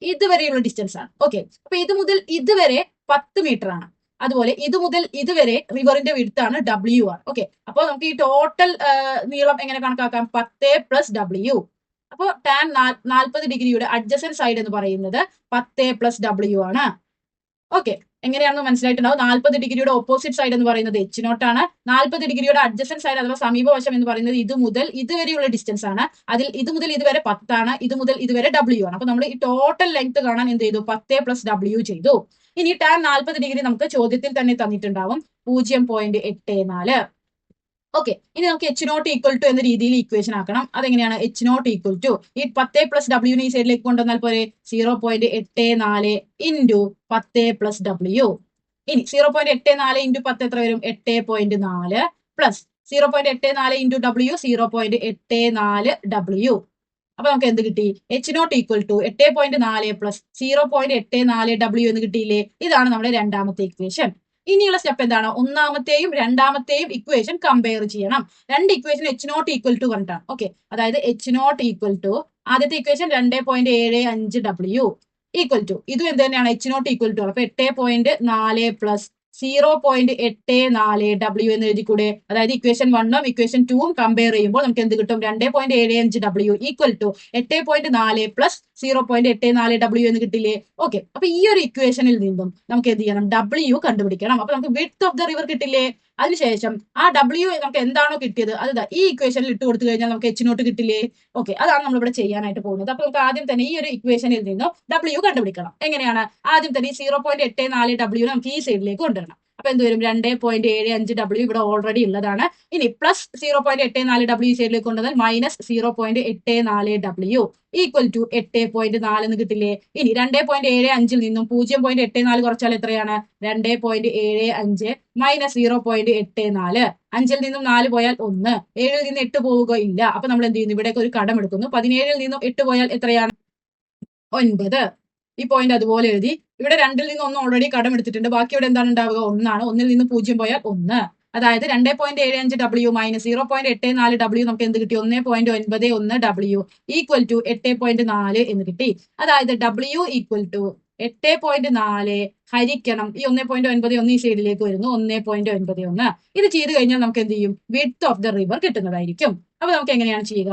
ഇതുവരെയുള്ള ഡിസ്റ്റൻസ് ആണ്. ഓക്കെ, അപ്പൊ ഇത് മുതൽ ഇതുവരെ 10 മീറ്റർ ആണ്. അതുപോലെ ഇത് മുതൽ ഇതുവരെ റിവറിന്റെ വിഡ്ത്ത് ഡബ്ല്യു ആണ്. ഓക്കെ, അപ്പോൾ നമുക്ക് ഈ ടോട്ടൽ നീളം എങ്ങനെ കണക്കാക്കാം? 10 പ്ലസ് ഡബ്ല്യു. അപ്പോൾ ടാൻ 40 ഡിഗ്രിയുടെ അഡ്ജസന്റ് സൈഡ് എന്ന് പറയുന്നത് 10 പ്ലസ് ഡബ്ല്യു ആണ്. ഓക്കെ, എങ്ങനെയാണെന്ന് മനസ്സിലായിട്ടുണ്ടാവും. 40 ഡിഗ്രിയുടെ ഓപ്പോസിറ്റ് സൈഡ് എന്ന് പറയുന്നത് എച്ച് നോട്ട് ആണ്. 40 ഡിഗ്രിയുടെ അഡ്ജസന്റ് സൈഡ് അഥവാ സമീപവശം എന്ന് പറയുന്നത് ഇത് മുതൽ ഇതുവരെയുള്ള ഡിസ്റ്റൻസ് ആണ്. അതിൽ ഇത് മുതൽ ഇതുവരെ 10 ആണ്, ഇത് മുതൽ ഇതുവരെ ഡബ്ല്യു ആണ്. അപ്പൊ നമ്മൾ ഈ ടോട്ടൽ ലെങ്ത് കാണാൻ എന്ത് ചെയ്തു? 10 പ്ലസ് ഡബ്ല്യു ചെയ്തു. ഇനി ടാൻ 40 ഡിഗ്രി നമുക്ക് ചോദ്യത്തിൽ തന്നെ തന്നിട്ടുണ്ടാവും 0.84. ഓക്കെ, ഇനി നമുക്ക് എച്ച് നോട്ട് ഈക്വൽ ടു എന്ന രീതിയിൽ ഇക്വേഷൻ ആക്കണം. അതെങ്ങനെയാണ്? എച്ച് നോട്ട് ഈക്വൽ ടു ഈ 10 പ്ലസ് ഡബ്ല്യുവിനെ ഈ സൈഡിലേക്ക് കൊണ്ടുവന്നാൽ പോലെ 0.84 ഇൻറ്റു 10 പ്ലസ് ഡബ്ല്യു. ഇനി 0.84 ഇൻറ്റു 10 എത്ര വരും? 8.4 പ്ലസ് 0.84 ഇൻറ്റു ഡബ്ല്യു 0.84 ഡബ്ല്യു. അപ്പൊ നമുക്ക് എന്ത് കിട്ടി? H naught equal to 8.4 plus 0.84 W എന്ന് കിട്ടിയില്ലേ. ഇതാണ് നമ്മുടെ രണ്ടാമത്തെ ഇക്വേഷൻ. ഇനിയുള്ള സ്റ്റെപ്പ് എന്താണ്? ഒന്നാമത്തെയും രണ്ടാമത്തെയും ഇക്വേഷൻ കമ്പയർ ചെയ്യണം. രണ്ട് equation H naught equal to പറഞ്ഞിട്ടാണ്. ഓക്കെ, അതായത് എച്ച് നോട്ട് ഈക്വൽ ടു ആദ്യത്തെ ഇക്വേഷൻ 2.75 ഡബ്ല്യു ഈക്വൽ ടു ഇതും എന്ത് തന്നെയാണ്? H naught equal to. അപ്പൊ 8.4 പ്ലസ് 0.84 ഡബ്ല്യു എന്ന് എഴുതിക്കൂടെ. അതായത് ഇക്വേഷൻ 1ഉം ഇക്വേഷൻ 2ഉം കമ്പയർ ചെയ്യുമ്പോൾ നമുക്ക് എന്ത് കിട്ടും? 2.75 W equal to 8.4 plus 0.84 W എന്ന് കിട്ടില്ലേ. ഓക്കെ, അപ്പൊ ഈ ഒരു ഇക്വേഷനിൽ നിന്നും നമുക്ക് എന്ത് ചെയ്യണം? ഡബ്ല്യു കണ്ടുപിടിക്കണം. അപ്പൊ നമുക്ക് വിഡ്ത്ത് ഓഫ് ദ റിവർ കിട്ടില്ലേ. അതിനുശേഷം ആ ഡബ്ല്യു നമുക്ക് എന്താണോ കിട്ടിയത് അത് ഈ ഇക്വേഷനിൽ ഇട്ട് കൊടുത്തു കഴിഞ്ഞാൽ നമുക്ക് എച്ച് നോട്ട് കിട്ടില്ലേ. ഓക്കെ, അതാണ് നമ്മളിവിടെ ചെയ്യാനായിട്ട് പോകുന്നത്. അപ്പൊ നമുക്ക് ആദ്യം തന്നെ ഈ ഒരു ഇക്വേഷനിൽ നിന്നും ഡബ്ല്യു കണ്ടുപിടിക്കണം. എങ്ങനെയാണ്? ആദ്യം തന്നെ 0.84 ഡബ്ല്യു നമുക്ക് ഈ സൈഡിലേക്ക് കൊണ്ടുവരണം. അപ്പൊ എന്ത് വരും? 2.75 ഡബ്ല്യു ഇവിടെ ഓൾറെഡി ഉള്ളതാണ്. ഇനി പ്ലസ് 0.84 ഡബ്ല്യു സൈഡിലേക്ക് കൊണ്ടുവന്നാൽ മൈനസ് 0.84 ഡബ്ല്യു ഈക്വൽ ടു 8.4 എന്ന് കിട്ടില്ലേ. ഇനി 2.75 നിന്നും 0.84 കുറച്ചാൽ എത്രയാണ്? 2.75 മൈനസ് 0.84. 5ൽ നിന്നും 4 പോയാൽ 1, 7ൽ നിന്ന് 8 പോവുകയില്ല. അപ്പൊ നമ്മൾ എന്ത് ചെയ്യുന്നു? ഇവിടേക്ക് ഒരു കടം എടുക്കുന്നു. 17ൽ നിന്നും 8 പോയാൽ എത്രയാണ്? 9. ഈ പോയിന്റ് അതുപോലെ എഴുതി. ഇവിടെ 2ൽ നിന്ന് 1 ഓൾറെഡി കടം എടുത്തിട്ടുണ്ട്. ബാക്കി ഇവിടെ എന്താണ് ഉണ്ടാവുക? 1 ആണ്. 1ൽ നിന്ന് 0 പോയാൽ 1. അതായത് 2.75 ഡബ്ല്യു മൈനസ് 0.84 ഡബ്ല്യു നമുക്ക് എന്ത് കിട്ടി? 1.91 ഡബ്ല്യു ഈക്വൽ ടു 8.4 എന്ന് കിട്ടി. അതായത് ഡബ്ല്യു ഈക്വൽ ടു 8.4 ഹരിക്കണം ഈ 1.91 ഈ സൈഡിലേക്ക് വരുന്നു 1.91. ഇത് ചെയ്ത് കഴിഞ്ഞാൽ നമുക്ക് എന്ത് ചെയ്യും? വിഡ്ത്ത് ഓഫ് ദ റിവർ കിട്ടുന്നതായിരിക്കും. അപ്പൊ നമുക്ക് എങ്ങനെയാണ് ചെയ്യുക?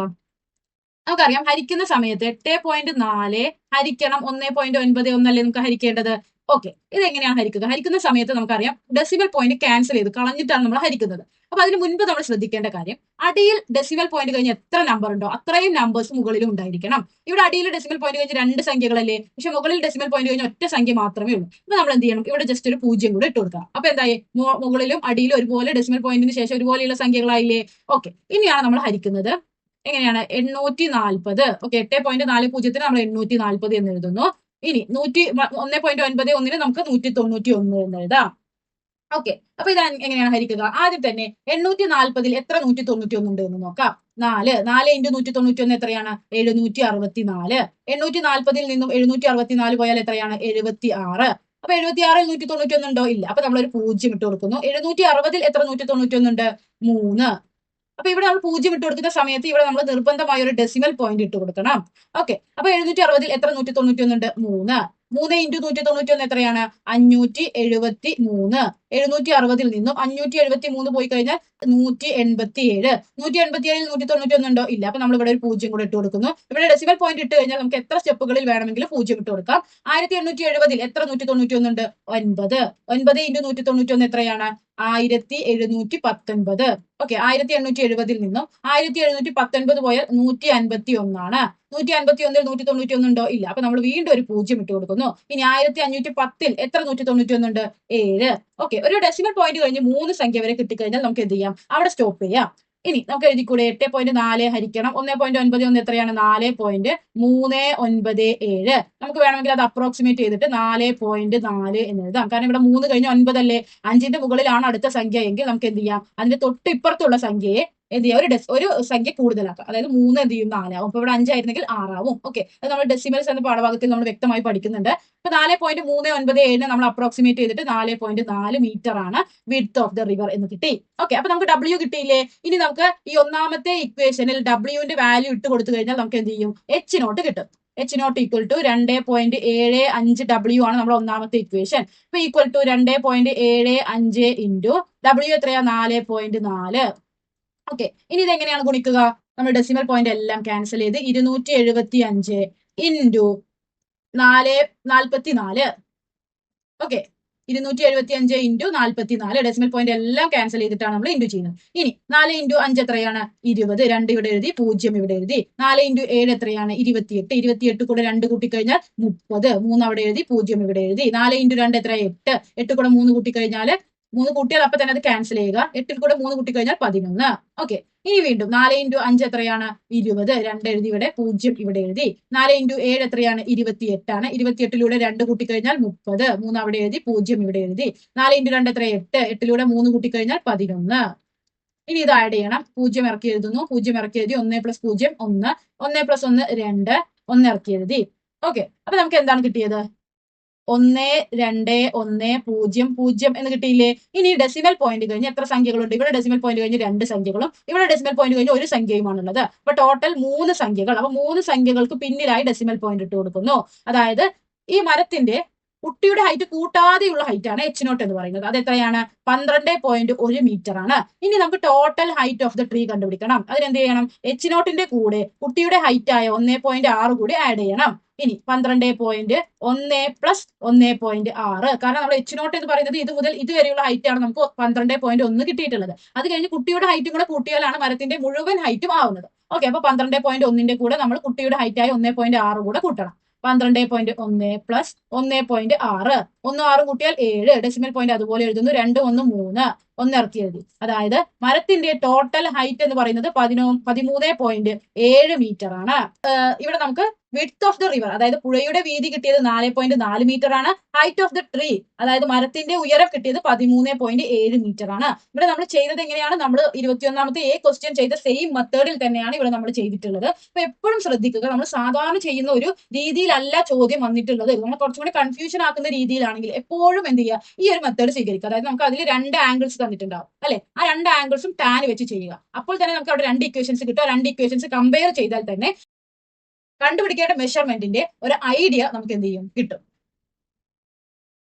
നമുക്കറിയാം ഹരിക്കുന്ന സമയത്ത് 8.4 ഹരിക്കണം 1.91 അല്ലേ നമുക്ക് ഹരിക്കേണ്ടത്. ഓക്കെ, ഇത് എങ്ങനെയാണ് ഹരിക്കുന്നത്? ഹരിക്കുന്ന സമയത്ത് നമുക്കറിയാം ഡെസിമൽ പോയിന്റ് ക്യാൻസൽ ചെയ്ത് കളഞ്ഞിട്ടാണ് നമ്മൾ ഹരിക്കുന്നത്. അപ്പൊ അതിന് മുൻപ് നമ്മൾ ശ്രദ്ധിക്കേണ്ട കാര്യം, അടിയിൽ ഡെസിമൽ പോയിന്റ് കഴിഞ്ഞ് എത്ര നമ്പർ ഉണ്ടോ അത്രയും നമ്പേഴ്സ് മുകളിലും ഉണ്ടായിരിക്കണം. ഇവിടെ അടിയിൽ ഡെസിമൽ പോയിന്റ് കഴിഞ്ഞ് 2 സംഖ്യകളല്ലേ, പക്ഷെ മുകളിൽ ഡെസിമൽ പോയിന്റ് കഴിഞ്ഞ് ഒറ്റ സംഖ്യ മാത്രമേ ഉള്ളൂ. അപ്പൊ നമ്മൾ എന്ത് ചെയ്യണം? ഇവിടെ ജസ്റ്റ് ഒരു 0 കൂടെ ഇട്ട് കൊടുക്കാം. അപ്പൊ എന്തായി? മുകളിലും അടിയിലും ഒരുപോലെ ഡെസിമൽ പോയിന്റിന് ശേഷം ഒരുപോലെയുള്ള സംഖ്യകളായില്ലേ. ഓക്കെ, ഇനിയാണ് നമ്മൾ ഹരിക്കുന്നത്. എങ്ങനെയാണ്? 840. ഓക്കെ, 8.40 നമ്മൾ 840 എന്ന് എഴുതുന്നു. ഇനി 1.91 നമുക്ക് 191 എന്ന് എഴുതാം. ഓക്കെ, അപ്പൊ ഇത് എങ്ങനെയാണ് ഹരിക്കുക? ആദ്യം തന്നെ 840 എത്ര 191 ഉണ്ട് എന്ന് നോക്കാം. 4 ഇൻറ്റു 191 എത്രയാണ്? 764. 840 നിന്നും 764 പോയാൽ എത്രയാണ്? 76. അപ്പൊ 76 191 ഉണ്ടോ? ഇല്ല. അപ്പൊ നമ്മളൊരു 0 ഇട്ട് കൊടുക്കുന്നു. 760 എത്ര 191 ഉണ്ട്? 3. അപ്പൊ ഇവിടെ നമ്മൾ 0 ഇട്ട് കൊടുക്കുന്ന സമയത്ത് ഇവിടെ നമ്മൾ നിർബന്ധമായ ഒരു ഡെസിമൽ പോയിന്റ് ഇട്ട് കൊടുക്കണം. ഓക്കെ, അപ്പൊ 760 എത്ര 191 ഉണ്ട്? 3. 3 ഇൻറ്റു 191 എത്രയാണ്? 573. 760 നിന്നും 573 പോയി കഴിഞ്ഞാൽ 187. 187 191 ഉണ്ടോ? ഇല്ല. അപ്പൊ നമ്മൾ ഇവിടെ ഒരു 0 കൂടെ ഇട്ട് കൊടുക്കുന്നു. ഇവിടെ ഡെസിമൽ പോയിന്റ് ഇട്ട് കഴിഞ്ഞാൽ നമുക്ക് എത്ര സ്റ്റെപ്പുകളിൽ വേണമെങ്കിലും 0 ഇട്ട് കൊടുക്കാം. 1870 എത്ര 191 ഉണ്ട്? 9. 9 ഇൻറ്റു 191 എത്രയാണ്? 1719. ഓക്കെ, 1870 നിന്നും 1719 പോയാൽ 151. 151 191 ഉണ്ടോ? ഇല്ല. അപ്പൊ നമ്മൾ വീണ്ടും ഒരു 0 ഇട്ട് കൊടുക്കുന്നു. ഇനി 1510 എത്ര 191 ഉണ്ട്? 7. ഓക്കെ, ഒരു ഡെസിമൽ പോയിന്റ് കഴിഞ്ഞ് 3 സംഖ്യ വരെ കിട്ടിക്കഴിഞ്ഞാൽ നമുക്ക് എന്ത് ചെയ്യാം? അവിടെ സ്റ്റോപ്പ് ചെയ്യാം. ഇനി നമുക്ക് എഴുതിക്കൂടെ? 8.4 ഹരിക്കണം 1.91 എത്രയാണ്? 4.397. നമുക്ക് വേണമെങ്കിൽ അത് അപ്രോക്സിമേറ്റ് ചെയ്തിട്ട് 4.4 എന്ന് എഴുതാം. കാരണം ഇവിടെ 3 കഴിഞ്ഞ് 9 അല്ലേ? 5ന്റെ മുകളിലാണ് അടുത്ത സംഖ്യ എങ്കിൽ നമുക്ക് എന്ത് ചെയ്യാം? അതിന്റെ തൊട്ട് ഇപ്പുറത്തുള്ള സംഖ്യയെ എന്ത് ചെയ്യാം? ഒരു സംഖ്യ കൂടുതലാക്കാം. അതായത് 3 എന്ത് ചെയ്യും? 4 ആവും. അപ്പൊ ഇവിടെ 5 ആയിരുന്നെങ്കിൽ 6 ആവും. ഓക്കെ, അത് നമ്മൾ ഡെസിമൽസ് എന്ന പാഠഭാഗത്തിൽ നമ്മൾ വ്യക്തമായി പഠിക്കുന്നുണ്ട്. അപ്പൊ 4.397 നമ്മൾ അപ്രോക്സിമേറ്റ് ചെയ്തിട്ട് 4.4 മീറ്റർ ആണ് വിഡ്ത്ത് ഓഫ് ദ റിവർ എന്ന് കിട്ടി. ഓക്കെ, അപ്പൊ നമുക്ക് W കിട്ടിയില്ലേ? ഇനി നമുക്ക് ഈ ഒന്നാമത്തെ ഇക്വേഷനിൽ Wന്റെ വാല്യൂ ഇട്ട് കൊടുത്തു കഴിഞ്ഞാൽ നമുക്ക് എന്ത് ചെയ്യും? H0 കിട്ടും. H0 ഈക്വൽ ടു 2.75 W ആണ് നമ്മുടെ ഒന്നാമത്തെ ഇക്വേഷൻ. ഇപ്പൊ ഈക്വൽ ടു 2.75 ഇൻറ്റു W എത്രയാ? 4.4. ഓക്കെ, ഇനി ഇത് എങ്ങനെയാണ് ഗുണിക്കുക? നമ്മൾ ഡെസിമൽ പോയിന്റ് എല്ലാം ക്യാൻസൽ ചെയ്ത് 275 into 44. Okay, 275 into 44. Decimal point എല്ലാം ക്യാൻസൽ ചെയ്തിട്ടാണ് നമ്മൾ ഇൻറ്റു ചെയ്യുന്നത്. ഇനി 4 ഇൻറ്റു 5 എത്രയാണ്? 20. 2 ഇവിടെ എഴുതി, 0 ഇവിടെ എഴുതി. 4 ഇൻറ്റു 7 എത്രയാണ്? 28. 28 കൂടെ 2 കൂട്ടിക്കഴിഞ്ഞാൽ 30. 3 അവിടെ എഴുതി, 0 ഇവിടെ എഴുതി. 4 ഇൻറ്റു 2 എത്ര? 8. 8 കൂടെ 3 കൂട്ടിക്കഴിഞ്ഞാൽ 3 കൂട്ടിയാൽ അപ്പൊ തന്നെ അത് ക്യാൻസൽ ചെയ്യുക. 8ൽ കൂടെ 3 കൂട്ടിക്കഴിഞ്ഞാൽ 11. ഓക്കെ, ഇനി വീണ്ടും 4 ഇൻറ്റു 5 എത്രയാണ്? 20. 2 എഴുതി ഇവിടെ, 0 ഇവിടെ എഴുതി. 4 ഇൻറ്റു 7 എത്രയാണ്? 28 ആണ്. 28ലൂടെ 2 കൂട്ടിക്കഴിഞ്ഞാൽ 30. 3 അവിടെ എഴുതി, 0 ഇവിടെ എഴുതി. 4 ഇൻറ്റു 2 എത്ര? 8. 8ലൂടെ 3 കൂട്ടിക്കഴിഞ്ഞാൽ 11. ഇനി ഇത് ആഡ് ചെയ്യണം. 0 ഇറക്കി എഴുതുന്നു. 0 ഇറക്കി എഴുതി. 1 + 0 1. 1 + 1 2. 1 ഇറക്കി എഴുതി. ഓക്കെ, അപ്പൊ നമുക്ക് എന്താണ് കിട്ടിയത്? 1 2 1 0 0 എന്ന് കിട്ടിയില്ലേ? ഇനി ഡെസിമൽ പോയിന്റ് കഴിഞ്ഞ് എത്ര സംഖ്യകളുണ്ട്? ഇവിടെ ഡെസിമൽ പോയിന്റ് കഴിഞ്ഞ് 2 സംഖ്യകളും ഇവിടെ ഡെസിമൽ പോയിന്റ് കഴിഞ്ഞ് 1 സംഖ്യയുമാണുള്ളത്. അപ്പൊ ടോട്ടൽ 3 സംഖ്യകൾ. അപ്പൊ 3 സംഖ്യകൾക്ക് പിന്നിലായി ഡെസിമൽ പോയിന്റ് ഇട്ട് കൊടുക്കുന്നു. അതായത് ഈ മരത്തിന്റെ കുട്ടിയുടെ ഹൈറ്റ് കൂട്ടാതെയുള്ള ഹൈറ്റ് ആണ് H0 എന്ന് പറയുന്നത്. അത് എത്രയാണ്? 12.1 മീറ്റർ ആണ്. ഇനി നമുക്ക് total height of the tree കണ്ടുപിടിക്കണം. അതിനെന്ത് ചെയ്യണം? H0ന്റെ കൂടെ കുട്ടിയുടെ ഹൈറ്റ് ആയ 1.6 കൂടി ആഡ് ചെയ്യണം. ഇനി 12.1 + 1.6. കാരണം നമ്മൾ H0 എന്ന് പറയുന്നത് ഇത് മുതൽ ഇതുവരെയുള്ള ഹൈറ്റ് ആണ് നമുക്ക് 12.1 കിട്ടിയിട്ടുള്ളത്. അത് കഴിഞ്ഞ് കുട്ടിയുടെ ഹൈറ്റും കൂടെ കൂട്ടിയാലാണ് മരത്തിന്റെ മുഴുവൻ ഹൈറ്റും ആവുന്നത്. ഓക്കെ, അപ്പൊ 12.1ന്റെ കൂടെ നമ്മൾ കുട്ടിയുടെ ഹൈറ്റ് ആയ 1.6 കൂടെ കൂട്ടണം. 12.1 + 1.6. 1 6 കൂട്ടിയാൽ 7. ഡെസിമൽ പോയിന്റ് അതുപോലെ എഴുതുന്നു. 2 1 3. 1 ഇറക്കി എഴുതി. അതായത് മരത്തിന്റെ ടോട്ടൽ ഹൈറ്റ് എന്ന് പറയുന്നത് 13.7 മീറ്റർ ആണ്. ഇവിടെ നമുക്ക് വിഡ്ത്ത് ഓഫ് ദ റിവർ, അതായത് പുഴയുടെ വീതി കിട്ടിയത് 4.4 മീറ്റർ ആണ്. ഹൈറ്റ് ഓഫ് ദ ട്രീ, അതായത് മരത്തിന്റെ ഉയരം കിട്ടിയത് 13.7 മീറ്റർ ആണ്. ഇവിടെ നമ്മൾ ചെയ്തത് എങ്ങനെയാണ്? നമ്മൾ 21ാമത്തെ ക്വസ്റ്റ്യൻ ചെയ്ത സെയിം മെത്തേഡിൽ തന്നെയാണ് ഇവിടെ നമ്മൾ ചെയ്തിട്ടുള്ളത്. അപ്പൊ എപ്പോഴും ശ്രദ്ധിക്കുക, നമ്മൾ സാധാരണ ചെയ്യുന്ന ഒരു രീതിയിലല്ല ചോദ്യം വന്നിട്ടുള്ളത്. നമ്മൾ കുറച്ചും കൂടി കൺഫ്യൂഷൻ ആക്കുന്ന രീതിയിലാണെങ്കിൽ എപ്പോഴും എന്ത് ചെയ്യുക? ഈ ഒരു മെത്തേഡ് സ്വീകരിക്കുക. അതായത് നമുക്ക് അതിൽ 2 ആംഗിൾസ് തന്നിട്ടുണ്ടാവും അല്ലെ? ആ 2 ആംഗിൾസും ടാൻ വെച്ച് ചെയ്യുക. അപ്പോൾ തന്നെ നമുക്ക് അവിടെ 2 ഇക്വേഷൻസ് കിട്ടുക. 2 ഇക്വേഷൻസ് കമ്പയർ ചെയ്താൽ തന്നെ കണ്ടുപിടിക്കേണ്ട മെഷർമെന്റിന്റെ ഒരു ഐഡിയ നമുക്ക് എന്ത് ചെയ്യും? കിട്ടും.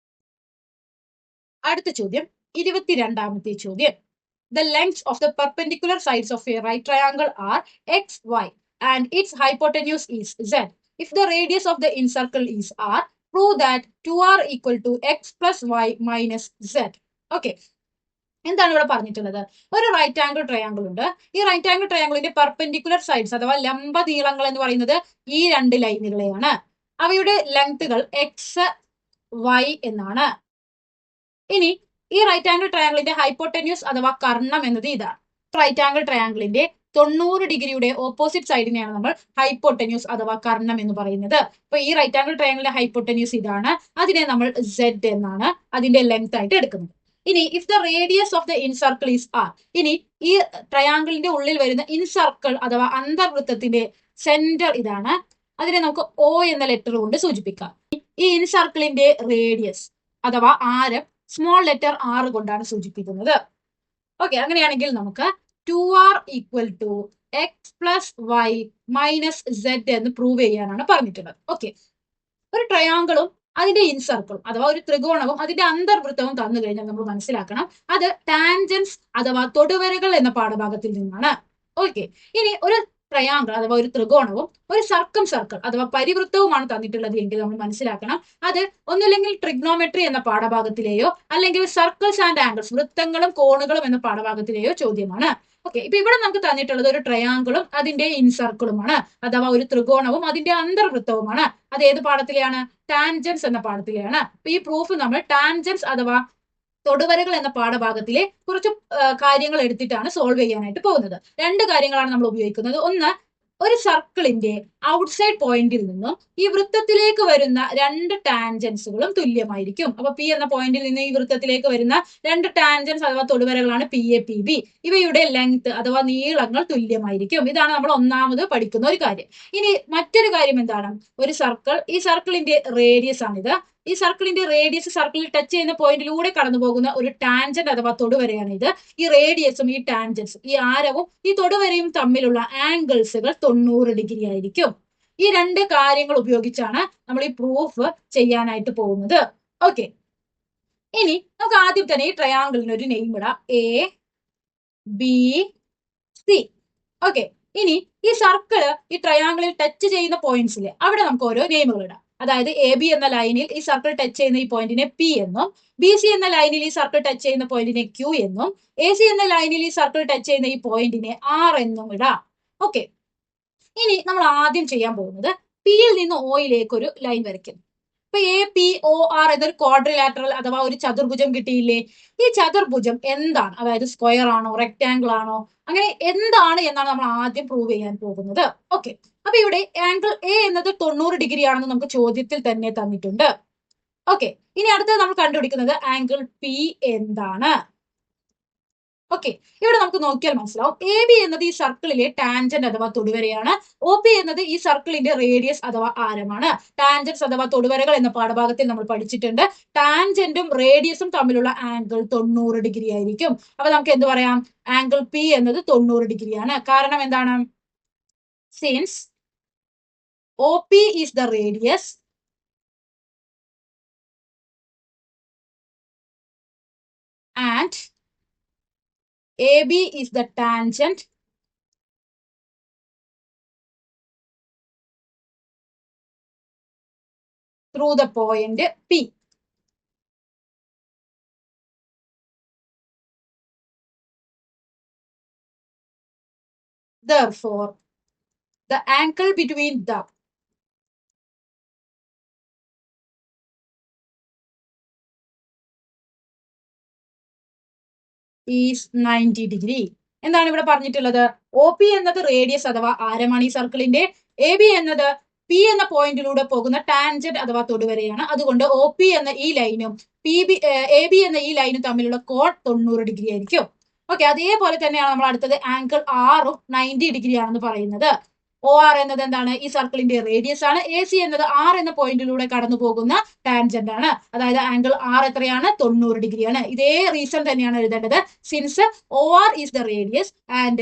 അടുത്ത ചോദ്യം 22ാമത്തെ ചോദ്യം. The lengths of the perpendicular sides of a right triangle are x, y and its hypotenuse is z. If the radius of the incircle is r, prove that 2r equal to x plus y minus z. Okay, എന്താണ് ഇവിടെ പറഞ്ഞിട്ടുള്ളത്? ഒരു right angle triangle ഉണ്ട്. ഈ right angle ട്രയാങ്കിളിന്റെ perpendicular sides അഥവാ ലംബ നീളങ്ങൾ എന്ന് പറയുന്നത് ഈ 2 ലൈനുകളെയാണ്. അവയുടെ ലെങ്ത്തുകൾ എക്സ് വൈ എന്നാണ്. ഇനി ഈ റൈറ്റ് ആംഗിൾ ട്രയാങ്കിളിന്റെ ഹൈപ്പോട്ടന്യൂസ് അഥവാ കർണം എന്നത് ഇതാണ്. റൈറ്റ് ആംഗിൾ ട്രയാങ്കിളിന്റെ 90 ഡിഗ്രിയുടെ ഓപ്പോസിറ്റ് സൈഡിനെയാണ് നമ്മൾ ഹൈപ്പോട്ടന്യൂസ് അഥവാ കർണം എന്ന് പറയുന്നത്. അപ്പൊ ഈ റൈറ്റ് ആംഗിൾ ട്രയാംഗിളിന്റെ ഹൈപ്പോട്ടന്യൂസ് ഇതാണ്. അതിനെ നമ്മൾ Z എന്നാണ് അതിന്റെ ലെങ്ത് ആയിട്ട് എടുക്കുന്നത്. ഇനി if the radius of the incircle is R, ഇനി ഈ ട്രയാംഗിളിന്റെ ഉള്ളിൽ വരുന്ന ഇൻസർക്കിൾ അഥവാ അന്തർവൃത്തത്തിന്റെ സെന്റർ ഇതാണ്. അതിനെ നമുക്ക് O എന്ന ലെറ്റർ കൊണ്ട് സൂചിപ്പിക്കാം. ഈ ഇൻസർക്കിളിന്റെ റേഡിയസ് അഥവാ ആരം സ്മോൾ ലെറ്റർ R കൊണ്ടാണ് സൂചിപ്പിക്കുന്നത്. ഓക്കെ, അങ്ങനെയാണെങ്കിൽ നമുക്ക് 2R equal to x plus y minus Z എന്ന് പ്രൂവ് ചെയ്യാനാണ് പറഞ്ഞിട്ടുള്ളത്. ഓക്കെ, ഒരു ട്രയാങ്കിളും അതിന്റെ ഇൻസർക്കിളും അഥവാ ഒരു ത്രികോണവും അതിന്റെ അന്തർവൃത്തവും തന്നു കഴിഞ്ഞാൽ നമ്മൾ മനസ്സിലാക്കണം അത് ടാൻജൻസ് അഥവാ തൊടുവരകൾ എന്ന പാഠഭാഗത്തിൽ നിന്നാണ്. ഓക്കെ, ഇനി ഒരു ട്രയാങ്കിൾ അഥവാ ഒരു ത്രികോണവും ഒരു സർക്കിൾ അഥവാ പരിവൃത്തവുമാണ് തന്നിട്ടുള്ളത് എങ്കിൽ നമ്മൾ മനസ്സിലാക്കണം അത് ഒന്നുമില്ലെങ്കിൽ ട്രിഗ്നോമെട്രി എന്ന പാഠഭാഗത്തിലെയോ അല്ലെങ്കിൽ സർക്കിൾസ് ആൻഡ് ആംഗിൾസ് വൃത്തങ്ങളും കോണുകളും എന്ന പാഠഭാഗത്തിലെയോ ചോദ്യമാണ്. ഓക്കെ, ഇപ്പൊ ഇവിടെ നമുക്ക് തന്നിട്ടുള്ളത് ഒരു ട്രയാങ്കിളും അതിന്റെ ഇൻസർക്കിളുമാണ് അഥവാ ഒരു ത്രികോണവും അതിന്റെ അന്തർവൃത്തവുമാണ്. അത് ഏത് പാഠത്തിലെയാണ്? ടാൻജൻസ് എന്ന പാഠത്തിലെയാണ്. അപ്പൊ ഈ പ്രൂഫ് നമ്മൾ ടാൻജൻസ് അഥവാ തൊടുവരകൾ എന്ന പാഠഭാഗത്തിലെ കുറച്ച് കാര്യങ്ങൾ എടുത്തിട്ടാണ് സോൾവ് ചെയ്യാനായിട്ട് പോകുന്നത്. രണ്ട് കാര്യങ്ങളാണ് നമ്മൾ ഉപയോഗിക്കുന്നത്. ഒന്ന്, ഒരു സർക്കിളിന്റെ ഔട്ട്സൈഡ് പോയിന്റിൽ നിന്നും ഈ വൃത്തത്തിലേക്ക് വരുന്ന രണ്ട് ടാൻജൻസുകളും തുല്യമായിരിക്കും. അപ്പൊ പി എന്ന പോയിന്റിൽ നിന്ന് ഈ വൃത്തത്തിലേക്ക് വരുന്ന രണ്ട് ടാൻജൻസ് അഥവാ തൊടുവരകളാണ് പി എ പി ബി. ഇവയുടെ ലെങ്ത് അഥവാ നീളങ്ങൾ തുല്യമായിരിക്കും. ഇതാണ് നമ്മൾ ഒന്നാമത് പഠിക്കുന്ന ഒരു കാര്യം. ഇനി മറ്റൊരു കാര്യം എന്താണ്? ഒരു സർക്കിൾ, ഈ സർക്കിളിന്റെ റേഡിയസ് ആണിത്. ഈ സർക്കിളിന്റെ റേഡിയസ് സർക്കിളിൽ ടച്ച് ചെയ്യുന്ന പോയിന്റിലൂടെ കടന്നു പോകുന്ന ഒരു ടാൻജന്റ് അഥവാ തൊടുവരയാണ് ഇത്. ഈ റേഡിയസും ഈ ടാൻജൻസും ഈ ആരവും ഈ തൊടുവരയും തമ്മിലുള്ള ആംഗിൾസുകൾ 90 ഡിഗ്രി ആയിരിക്കും. ഈ രണ്ട് കാര്യങ്ങൾ ഉപയോഗിച്ചാണ് നമ്മൾ ഈ പ്രൂഫ് ചെയ്യാനായിട്ട് പോകുന്നത്. ഓക്കെ, ഇനി നമുക്ക് ആദ്യം തന്നെ ഈ ട്രയാങ്കിളിന് ഒരു നെയിം ഇടാം, ABC. ഓക്കെ, ഇനി ഈ സർക്കിള് ഈ ട്രയാങ്കിളിൽ ടച്ച് ചെയ്യുന്ന പോയിന്റ്സിൽ അവിടെ നമുക്ക് ഓരോ നെയിമുകൾ ഇടാം. അതായത് AB എന്ന ലൈനിൽ ഈ സർക്കിൾ ടച്ച് ചെയ്യുന്ന ഈ പോയിന്റിനെ P എന്നും, BC എന്ന ലൈനിൽ ഈ സർക്കിൾ ടച്ച് ചെയ്യുന്ന പോയിന്റിനെ Q എന്നും, AC എന്ന ലൈനിൽ ഈ സർക്കിൾ ടച്ച് ചെയ്യുന്ന ഈ പോയിന്റിനെ R എന്നും ഇടാം. ഓക്കെ, ഇനി നമ്മൾ ആദ്യം ചെയ്യാൻ പോകുന്നത് പിയിൽ നിന്ന് ഓയിലേക്ക് ഒരു ലൈൻ വരയ്ക്കും. ഇപ്പൊ APOR എന്നൊരു ക്വാഡ്രിലാറ്ററൽ അഥവാ ഒരു ചതുർഭുജം കിട്ടിയില്ലേ? ഈ ചതുർഭുജം എന്താണ്? അതായത് സ്ക്വയർ ആണോ, റെക്ടാംഗിൾ ആണോ, അങ്ങനെ എന്താണ് എന്നാണ് നമ്മൾ ആദ്യം പ്രൂവ് ചെയ്യാൻ പോകുന്നത്. ഓക്കെ, അപ്പൊ ഇവിടെ ആംഗിൾ A എന്നത് 90 ഡിഗ്രി ആണെന്ന് നമുക്ക് ചോദ്യത്തിൽ തന്നെ തന്നിട്ടുണ്ട്. ഓക്കെ, ഇനി അടുത്തത് നമ്മൾ കണ്ടുപിടിക്കുന്നത് ആംഗിൾ P എന്താണ്. ഓക്കെ, ഇവിടെ നമുക്ക് നോക്കിയാൽ മനസ്സിലാവും AB എന്നത് ഈ സർക്കിളിലെ ടാൻജന്റ് അഥവാ തൊടുവരയാണ്. OP എന്നത് ഈ സർക്കിളിന്റെ റേഡിയസ് അഥവാ ആരമാണ്. ടാൻജൻസ് അഥവാ തൊടുവരകൾ എന്ന പാഠഭാഗത്തിൽ നമ്മൾ പഠിച്ചിട്ടുണ്ട്. ടാൻജന്റും റേഡിയസും തമ്മിലുള്ള ആംഗിൾ 90 ഡിഗ്രി ആയിരിക്കും. അപ്പൊ നമുക്ക് എന്ത് പറയാം? ആംഗിൾ P എന്നത് 90 ഡിഗ്രിയാണ്. കാരണം എന്താണ്? Since OP is the radius and AB is the tangent through the point P. Therefore, the angle between the is 90 degree. എന്താണ് ഇവിടെ പറഞ്ഞിട്ടുള്ളത്? OP എന്നത് റേഡിയസ് അഥവാ ആരമാണ് ഈ സർക്കിളിന്റെ. AB എന്നത് P എന്ന പോയിന്റിലൂടെ പോകുന്ന ടാൻജന്റ് അഥവാ തൊടുവരയാണ്. അതുകൊണ്ട് OP എന്ന ഈ ലൈനും AB എന്ന ഈ ലൈനും തമ്മിലുള്ള കോൺ 90 ഡിഗ്രി ആയിരിക്കും. ഓക്കെ, അതേപോലെ തന്നെയാണ് നമ്മൾ അടുത്തത് ആംഗിൾ Rഉം 90 ഡിഗ്രി ആണെന്ന് പറയുന്നത്. OR എന്നത് എന്താണ്? ഈ സർക്കിളിന്റെ റേഡിയസ് ആണ്. AC എന്നത് R എന്ന പോയിന്റിലൂടെ കടന്നു പോകുന്ന ടാൻജന്റ് ആണ്. അതായത് ആംഗിൾ R എത്രയാണ്? 90 ഡിഗ്രിയാണ്. ഇതേ റീസൺ തന്നെയാണ് എഴുതേണ്ടത്. Since OR is the radius and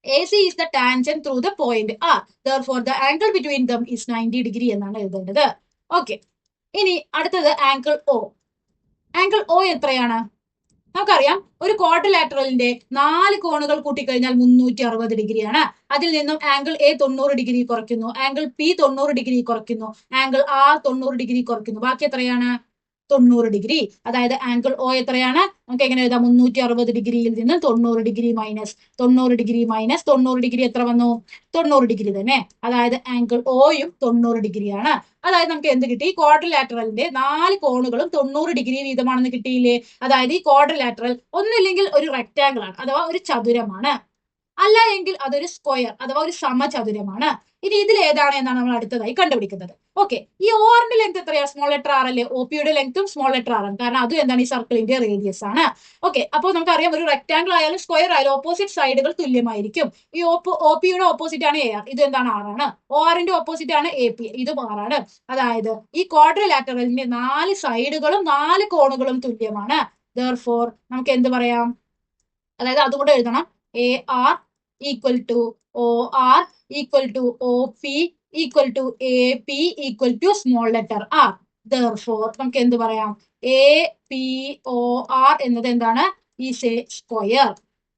AC is the tangent through the point R. Therefore, the angle between them is 90 degree എന്നാണ് എഴുതേണ്ടത്. ഓക്കെ, ഇനി അടുത്തത് ആംഗിൾ O. ആംഗിൾ O എത്രയാണ്? നമുക്കറിയാം ഒരു ക്വാഡ്രിലാറ്ററലിന്റെ 4 കോണുകൾ കൂട്ടിക്കഴിഞ്ഞാൽ 360 ഡിഗ്രിയാണ്. അതിൽ നിന്നും ആംഗിൾ A 90 ഡിഗ്രി കുറയ്ക്കുന്നു, ആംഗിൾ P 90 ഡിഗ്രി കുറയ്ക്കുന്നു, ആംഗിൾ R 90 ഡിഗ്രി കുറയ്ക്കുന്നു. ബാക്കി എത്രയാണ്? 90 ഡിഗ്രി. അതായത് ആംഗിൾ O എത്രയാണ്? നമുക്ക് എങ്ങനെ എഴുതാം? 360 ഡിഗ്രിയിൽ നിന്ന് 90 degree minus 90 degree minus 90 degree എത്ര വന്നു? 90 ഡിഗ്രി തന്നെ. അതായത് ആംഗിൾ Oയും 90 ഡിഗ്രിയാണ്. അതായത് നമുക്ക് എന്ത് കിട്ടി? ക്വാഡ്രിലാറ്ററലിന്റെ 4 കോണുകളും 90 ഡിഗ്രി വീതമാണെന്ന് കിട്ടിയില്ലേ? അതായത് ഈ ക്വാഡ്രിലാറ്ററൽ ഒന്നില്ലെങ്കിൽ ഒരു റെക്ടാംഗിൾ ആണ് അഥവാ ഒരു ചതുരമാണ്. അല്ല എങ്കിൽ അതൊരു സ്ക്വയർ അഥവാ ഒരു സമചതുരമാണ്. ഇനി ഇതിൽ ഏതാണ് എന്നാണ് നമ്മൾ അടുത്തതായി കണ്ടുപിടിക്കുന്നത്. ഓക്കെ, ഈ ഒ ആറിന്റെ ലെങ്ത് എത്രയാ? സ്മോൾ ലെറ്റർ ആർ അല്ലേ? ഒ പിയുടെ ലെങ്ത്തും സ്മോൾ ലെറ്റർ ആർ ആണ്, കാരണം അതും എന്താണ് ഈ സർക്കിളിന്റെ റേഡിയസ് ആണ്. ഓക്കെ, അപ്പോൾ നമുക്കറിയാം ഒരു റെക്ടാംഗിൾ ആയാലും സ്ക്വയർ ആയാലും ഓപ്പോസിറ്റ് സൈഡുകൾ തുല്യമായിരിക്കും. ഈ ഒ പിയുടെ ഓപ്പോസിറ്റ് ആണ് എ ആർ, ഇത് എന്താണ് ആറാണ്. ഒ ആറിന്റെ ഓപ്പോസിറ്റ് ആണ് എ പി, ഇതും ആറാണ്. അതായത് ഈ ക്വാഡ്രിലാറ്ററലിന്റെ 4 സൈഡുകളും 4 കോണുകളും തുല്യമാണ്. Therefore നമുക്ക് എന്ത് പറയാം? അതായത് അതുകൊണ്ട് എഴുതണം A R equal to O R equal to O P equal to A P equal to small letter R. Therefore നമുക്ക് എന്ത് പറയാം? എ പി ഒ ആർ എന്നത് എന്താണ്? ഈസ് എ സ്ക്വയർ,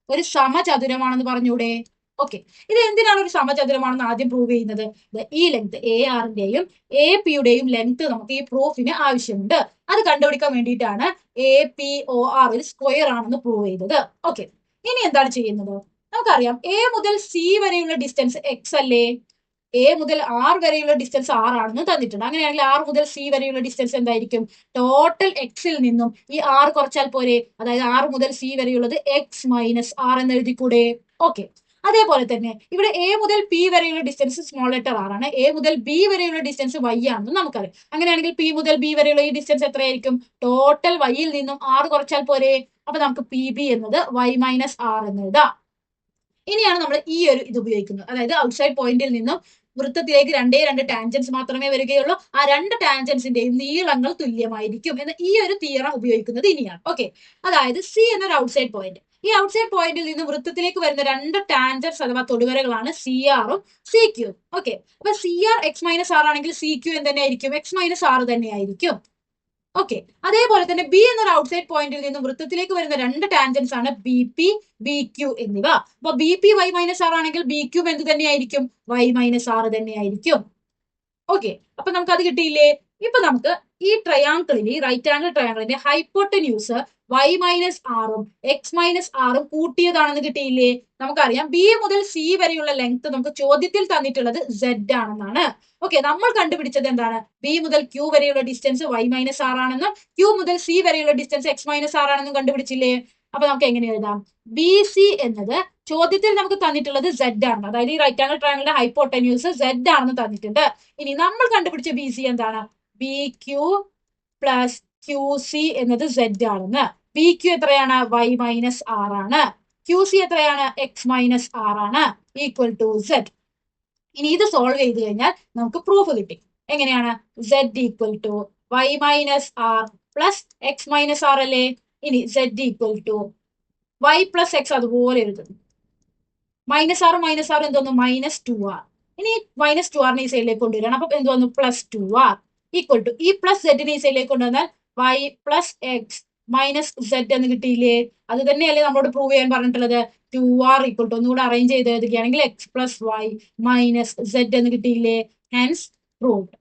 ഒരു സമചതുരമാണെന്ന് പറഞ്ഞൂടെ? ഓക്കെ, ഇത് എന്തിനാണ് ഒരു സമചതുരമാണെന്ന് ആദ്യം പ്രൂവ് ചെയ്യുന്നത്? ഈ ലെങ്ത് എ ആറിന്റെയും എ പിയുടെയും ലെങ്ത് നമുക്ക് ഈ പ്രൂഫിന് ആവശ്യമുണ്ട്. അത് കണ്ടുപിടിക്കാൻ വേണ്ടിയിട്ടാണ് എ പി ഒ ആർ ഒരു സ്ക്വയർ ആണെന്ന് പ്രൂവ് ചെയ്തത്. ഓക്കെ, ഇനി എന്താണ് ചെയ്യുന്നത്? നമുക്കറിയാം എ മുതൽ സി വരെയുള്ള ഡിസ്റ്റൻസ് എക്സ് അല്ലേ? എ മുതൽ ആർ വരെയുള്ള ഡിസ്റ്റൻസ് ആർ ആണെന്ന് തന്നിട്ടുണ്ട്. അങ്ങനെയാണെങ്കിൽ ആർ മുതൽ സി വരെയുള്ള ഡിസ്റ്റൻസ് എന്തായിരിക്കും? ടോട്ടൽ എക്സിൽ നിന്നും ഈ ആർ കുറച്ചാൽ പോരെ? അതായത് ആർ മുതൽ സി വരെയുള്ളത് എക്സ് മൈനസ് ആർ എന്ന് എഴുതിക്കൂടെ? ഓക്കെ, അതേപോലെ തന്നെ ഇവിടെ എ മുതൽ പി വരെയുള്ള ഡിസ്റ്റൻസ് സ്മോൾ ലെറ്റർ ആർ ആണ്, എ മുതൽ ബി വരെയുള്ള ഡിസ്റ്റൻസ് വൈ ആണെന്ന് നമുക്കറിയാം. അങ്ങനെയാണെങ്കിൽ പി മുതൽ ബി വരെയുള്ള ഈ ഡിസ്റ്റൻസ് എത്രയായിരിക്കും? ടോട്ടൽ വൈയിൽ നിന്നും ആർ കുറച്ചാൽ പോരെ? അപ്പൊ നമുക്ക് പി ബി എന്നത് വൈ മൈനസ് ആർ എന്ന് എഴുതാം. ഇനിയാണ് നമ്മൾ ഈ ഒരു ഇത് ഉപയോഗിക്കുന്നത്, അതായത് ഔട്ട്സൈഡ് പോയിന്റിൽ നിന്നും വൃത്തത്തിലേക്ക് രണ്ടേ രണ്ട് ടാൻജൻസ് മാത്രമേ വരികയുള്ളൂ, ആ രണ്ട് ടാൻജൻസിന്റെയും നീളങ്ങൾ തുല്യമായിരിക്കും എന്ന് ഈ ഒരു തിയറം ഉപയോഗിക്കുന്നത് ഇനിയാണ്. ഓക്കെ, അതായത് സി എന്നൊരു ഔട്ട്സൈഡ് പോയിന്റ്, ഈ ഔട്ട്സൈഡ് പോയിന്റിൽ നിന്ന് വൃത്തത്തിലേക്ക് വരുന്ന രണ്ട് ടാൻജൻസ് അഥവാ തൊടുവരകളാണ് സി ആറും സി ക്യൂ. ഓക്കെ, അപ്പൊ C R x minus R ആണെങ്കിൽ സി ക്യൂ എന്ത് തന്നെയായിരിക്കും? എക്സ് മൈനസ് ആർ തന്നെയായിരിക്കും. ഓക്കെ, അതേപോലെ തന്നെ ബി എന്നൊരു ഔട്ട്സൈഡ് പോയിന്റിൽ നിന്നും വൃത്തത്തിലേക്ക് വരുന്ന രണ്ട് ടാൻജൻസ് ആണ് ബി പി ബി ക്യൂ എന്നിവ. അപ്പൊ B P Y minus R ആണെങ്കിൽ ബി ക്യൂ എന്ത് തന്നെയായിരിക്കും? വൈ മൈനസ് ആർ തന്നെയായിരിക്കും. ഓക്കെ, അപ്പൊ നമുക്ക് അത് കിട്ടിയില്ലേ? ഇപ്പൊ നമുക്ക് ഈ ട്രയാങ്കിളിന്, ഈ റൈറ്റ് ആംഗിൾ ട്രയാങ്കിളിന്റെ ഹൈപ്പോട്ടന്യൂസ് വൈ മൈനസ് ആറും എക്സ് മൈനസ് ആറും കൂട്ടിയതാണെന്ന് കിട്ടിയില്ലേ? നമുക്കറിയാം ബി മുതൽ സി വരെയുള്ള ലെങ്ത് നമുക്ക് ചോദ്യത്തിൽ തന്നിട്ടുള്ളത് Z ആണെന്നാണ്. ഓക്കെ, നമ്മൾ കണ്ടുപിടിച്ചത് എന്താണ്? ബി മുതൽ ക്യൂ വരെയുള്ള ഡിസ്റ്റൻസ് വൈ മൈനസ് ആർ ആണെന്നും ക്യൂ മുതൽ സി വരെയുള്ള ഡിസ്റ്റൻസ് എക്സ് മൈനസ് ആർ ആണെന്നും കണ്ടുപിടിച്ചില്ലേ? അപ്പൊ നമുക്ക് എങ്ങനെ എഴുതാം? ബി സി എന്നത് ചോദ്യത്തിൽ നമുക്ക് തന്നിട്ടുള്ളത് Z ആണ്, അതായത് ഈ റൈറ്റ് ആംഗിൾ ട്രയാങ്കിളിന്റെ ഹൈപ്പോട്ടന്യൂസ് Z ആണെന്ന് തന്നിട്ടുണ്ട്. ഇനി നമ്മൾ കണ്ടുപിടിച്ച ബി സി എന്താണ്? B Q plus Q C എന്നത് Z ആണെന്ന്. ബി ക്യൂ എത്രയാണ്? വൈ മൈനസ് ആർ ആണ്. ക്യൂ സി എത്രയാണ്? എക്സ് മൈനസ് ആർ ആണ്, ഈക്വൽ ടു Z. ഇനി ഇത് സോൾവ് ചെയ്ത് കഴിഞ്ഞാൽ നമുക്ക് പ്രൂഫ് കിട്ടി. എങ്ങനെയാണ്? Z equal to Y minus R plus X minus R അല്ലേ? ഇനി Z equal to Y plus X അതുപോലെ എഴുതുന്നു. മൈനസ് ആർ എന്തോന്നു? Minus two R. ഇനി മൈനസ് ടു ആറിനെ ഈ സൈഡിലേക്ക് കൊണ്ടുവരണം, അപ്പൊ എന്ത് വന്നു? Plus two R equal to ഈ പ്ലസ് സെഡിനെ ഈ സൈഡിലേക്ക് കൊണ്ടുവന്നാൽ Y plus X minus Z എന്ന് കിട്ടിയില്ലേ? അത് തന്നെയല്ലേ നമ്മളോട് പ്രൂവ് ചെയ്യാൻ പറഞ്ഞിട്ടുള്ളത്? ടു ആർ ഈക്വൽ ടു ഒന്നുകൂടെ അറേഞ്ച് ചെയ്ത് എഴുതുകയാണെങ്കിൽ x plus y minus Z എന്ന് കിട്ടിയില്ലേ? Hence proved.